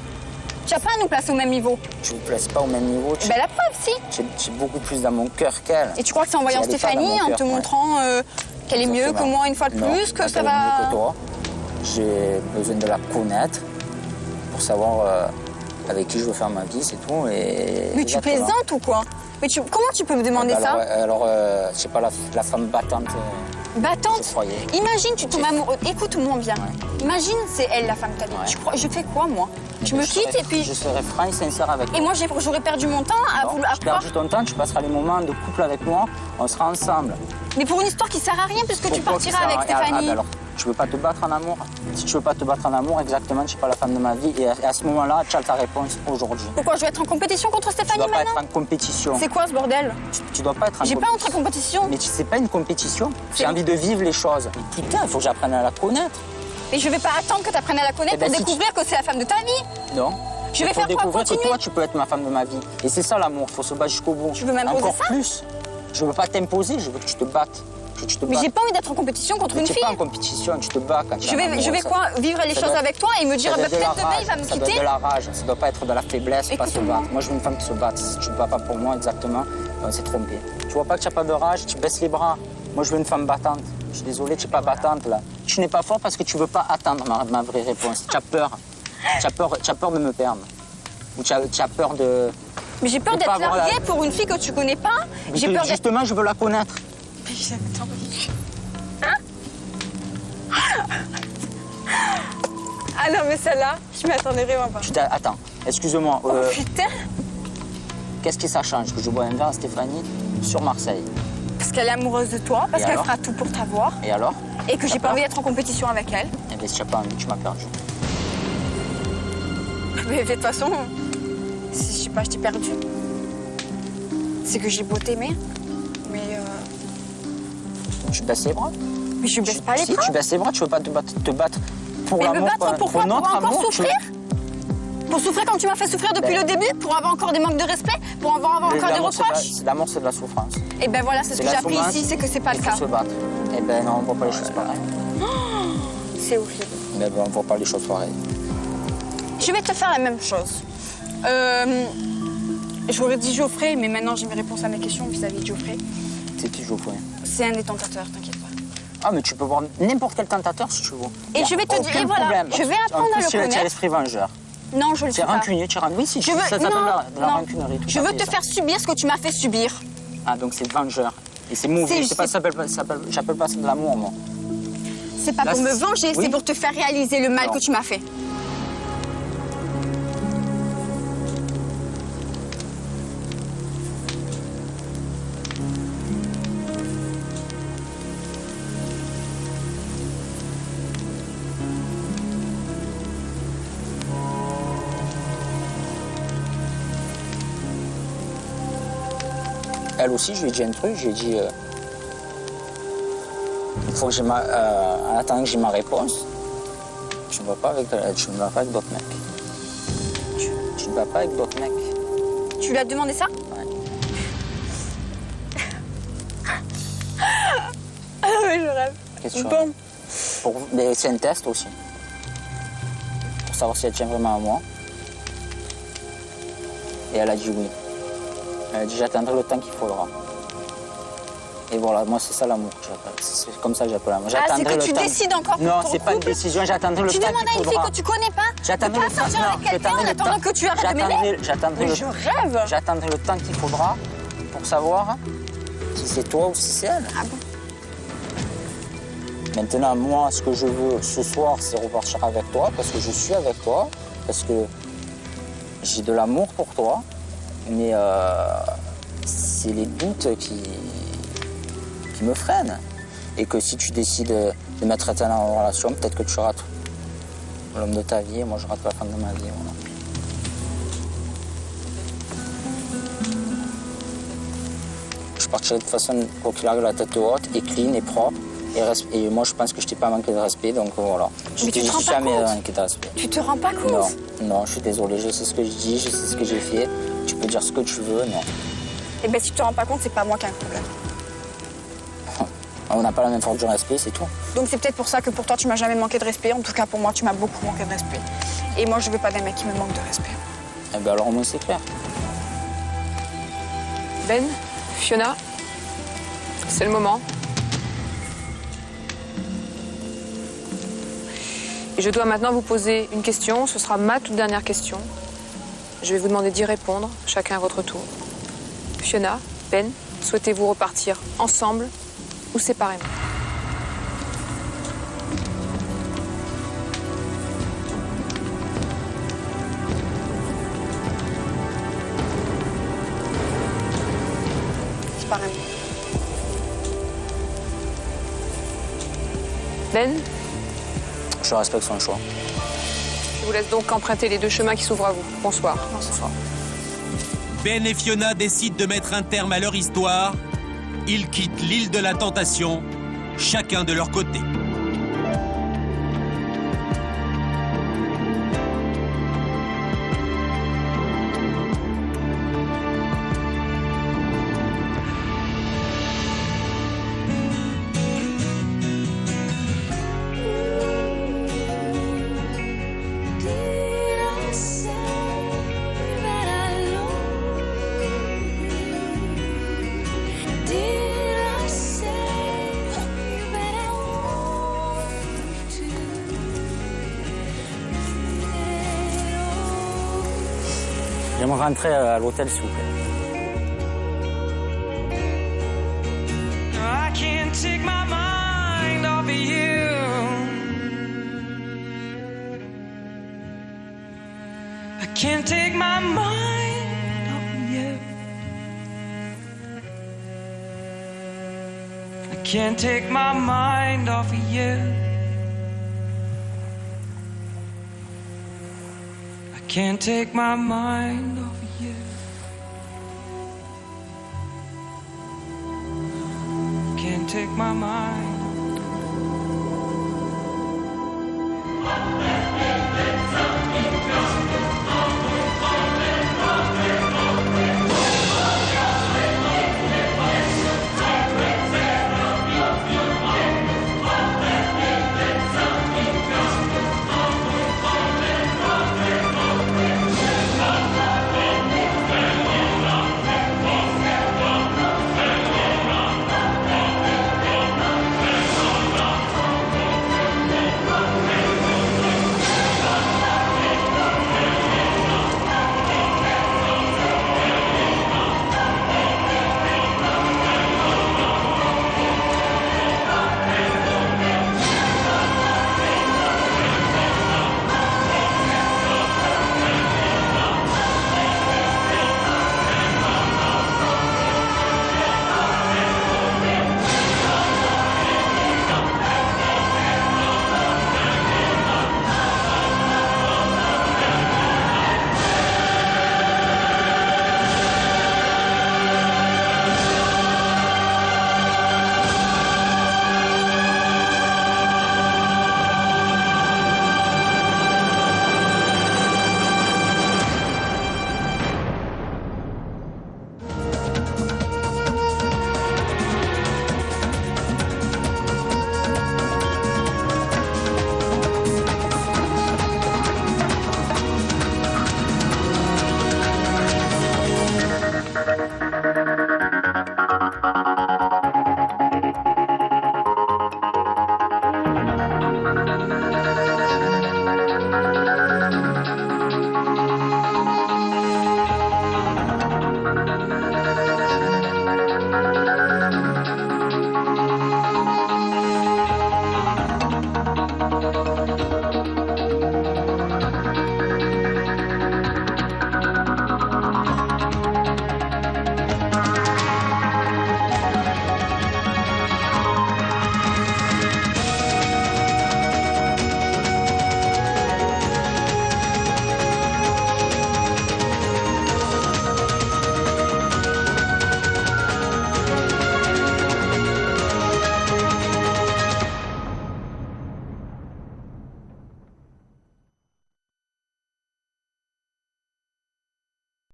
Tu n'as pas à nous placer au même niveau. Tu ne me places pas au même niveau. Ben la preuve, si. Tu es beaucoup plus dans mon cœur qu'elle. Et tu crois que c'est en voyant Stéphanie, en te montrant qu'elle est mieux que moi une fois de plus, que ça va... mieux que toi. J'ai besoin de la connaître pour savoir avec qui je veux faire ma vie, c'est tout. Et Mais tu plaisantes ou quoi? Mais comment tu peux me demander ça? Alors, je sais pas, la femme battante. Battante? Je croyais. Imagine, tu tombes amoureux. Écoute-moi bien. Imagine, c'est elle la femme de ta vie. Je fais quoi, moi? Tu me quittes et puis... Je serai franc et sincère avec toi. Et moi, j'aurais perdu mon temps à vouloir... Tu perds ton temps, tu passeras les moments de couple avec moi, on sera ensemble. Mais pour une histoire qui sert à rien, puisque tu partiras avec Stéphanie. Alors, tu veux pas te battre en amour? Si tu veux pas te battre en amour, exactement, tu n'es pas la femme de ma vie. Et à ce moment-là, tu as ta réponse aujourd'hui. Pourquoi je dois être en compétition contre Stéphanie maintenant? Tu dois pas être en compétition. C'est quoi ce bordel? Tu dois pas être en compétition. J'ai pas entré en compétition. Mais c'est pas une compétition. J'ai envie de vivre les choses. Mais putain, il faut que j'apprenne à la connaître. Mais je vais pas attendre que tu apprennes à la connaître pour découvrir que c'est la femme de ta vie. Non. Je vais faire quoi? Découvrir Continuer que toi, tu peux être ma femme de ma vie. Et c'est ça l'amour, il faut se battre jusqu'au bout. Tu veux m'imposer encore ça? Plus. Je veux pas t'imposer, je veux que tu te battes. Mais j'ai pas envie d'être en compétition contre une fille. Tu n'es pas en compétition, tu te bats quand tu es en amour, je vais quoi? Vivre les choses avec toi et me dire, peut-être demain, il va me quitter? Ça doit être de la rage, ça doit pas être de la faiblesse, pas se battre. Moi, je veux une femme qui se batte. Si tu ne te bats pas pour moi, exactement, on s'est trompé. Tu vois pas que tu n'as pas de rage, tu baisses les bras. Moi, je veux une femme battante. Je suis désolé, tu n'es pas battante, là. Tu n'es pas fort parce que tu veux pas attendre ma vraie réponse. Tu as peur. Tu as peur de me perdre. Ou tu as peur de... Mais j'ai peur d'être larguée pour une fille que tu connais pas. Justement, je veux la connaître. Mais j'aime tant. Ah non, mais celle-là, je m'y attendais vraiment pas. Attends, excuse-moi. Oh putain! Qu'est-ce que ça change que je bois un verre à Stéphanie sur Marseille? Parce qu'elle est amoureuse de toi, parce qu'elle fera tout pour t'avoir. Et alors? Et que j'ai pas envie d'être en compétition avec elle. Eh bien, si tu n'as pas envie, tu m'as perdu. Mais de toute façon, si je sais pas, je t'ai perdu. C'est que j'ai beau t'aimer, mais Tu baisses les bras? Mais je baisse pas les bras. Si, tu baisses les bras, tu veux pas te battre pour l'amour. Mais me battre pourquoi? Pour encore souffrir? Pour souffrir comme tu m'as fait souffrir depuis le début? Pour avoir encore des manques de respect? Pour avoir encore des reproches? L'amour, c'est de la souffrance. Et ben voilà, c'est ce que j'ai appris ici, c'est que c'est pas le cas. Il faut se battre. Eh ben non, on voit pas les choses pareilles. C'est horrible. Mais ben, on voit pas les choses pareilles. Je vais te faire la même chose. J'aurais dit Geoffrey, mais maintenant j'ai mes réponses à mes questions vis-à-vis de Geoffrey. C'est qui Geoffrey? C'est un des tentateurs, t'inquiète pas. Ah, mais tu peux voir n'importe quel tentateur si tu veux. Et je vais te dire, et voilà, je vais apprendre à le connaître. Tu as l'esprit vengeur. Non, je le sais pas. C'est rancunier, tu es rancunier. Oui, si, ça s'appelle de la rancunerie. Je veux te faire subir ce que tu m'as fait subir. Ah, donc c'est vengeur. Et c'est mauvais. J'appelle pas ça de l'amour, moi. C'est pas pour me venger, c'est pour te faire réaliser le mal que tu m'as fait. Elle aussi, je lui ai dit un truc, je lui ai dit il faut que j'ai en attendant que j'ai ma réponse, tu ne vas pas avec d'autres mecs. Tu ne vas pas avec d'autres mecs. Tu lui as demandé ça? Ouais. Ah oui, je rêve. Qu'est-ce que tu rêves? Mais c'est un test aussi. Pour savoir si elle tient vraiment à moi. Et elle a dit oui. Elle a dit j'attendrai le temps qu'il faudra. Et voilà, moi c'est ça l'amour que j'appelle. C'est comme ça que j'appelle l'amour. Ah, c'est que tu décides encore pour Non, ton c'est pas une décision, j'attendrai le temps qu'il faudra. Tu demandes à une fille que tu connais pas? J'attendrai le temps. Tu vas sortir avec quelqu'un en attendant que tu arrêtes de m'aimer? Mais je rêve. J'attendrai le temps qu'il faudra pour savoir si c'est toi ou si c'est elle. Ah bon? Maintenant, moi, ce que je veux ce soir, c'est repartir avec toi, parce que je suis avec toi, parce que j'ai de l'amour pour toi, mais c'est les doutes qui me freinent. Et que si tu décides de mettre Étienne en relation, peut-être que tu rates l'homme de ta vie et moi je rate la femme de ma vie. Voilà. Je partirai de toute façon, quoi qu'il arrive, la tête haute, et clean, et propre. Et moi, je pense que je t'ai pas manqué de respect, donc voilà. Mais tu te rends pas jamais compte? manqué de respect. Tu te rends pas compte? Non, je suis désolé, je sais ce que je dis, je sais ce que j'ai fait. Tu peux dire ce que tu veux, non. Eh bien, si tu te rends pas compte, c'est pas moi qui ai un problème. On n'a pas la même force de respect, c'est tout. Donc c'est peut-être pour ça que pour toi, tu m'as jamais manqué de respect. En tout cas, pour moi, tu m'as beaucoup manqué de respect. Et moi, je veux pas d'un mec qui me manque de respect. Eh bien, alors au moins, c'est clair. Ben, Fiona, c'est le moment. Et je dois maintenant vous poser une question. Ce sera ma toute dernière question. Je vais vous demander d'y répondre, chacun à votre tour. Fiona, Ben, souhaitez-vous repartir ensemble ou séparément? Séparément. Ben, Je respecte son choix. je vous laisse donc emprunter les 2 chemins qui s'ouvrent à vous. Bonsoir. Bonsoir. Ben et Fiona décident de mettre un terme à leur histoire. Ils quittent l'île de la Tentation, chacun de leur côté. J'aimerais rentrer à l'hôtel, s'il vous plaît. I can't take my mind off of you. I can't take my mind off of you. I can't take my mind off of you. I can't take my mind off of you. Can't take my mind.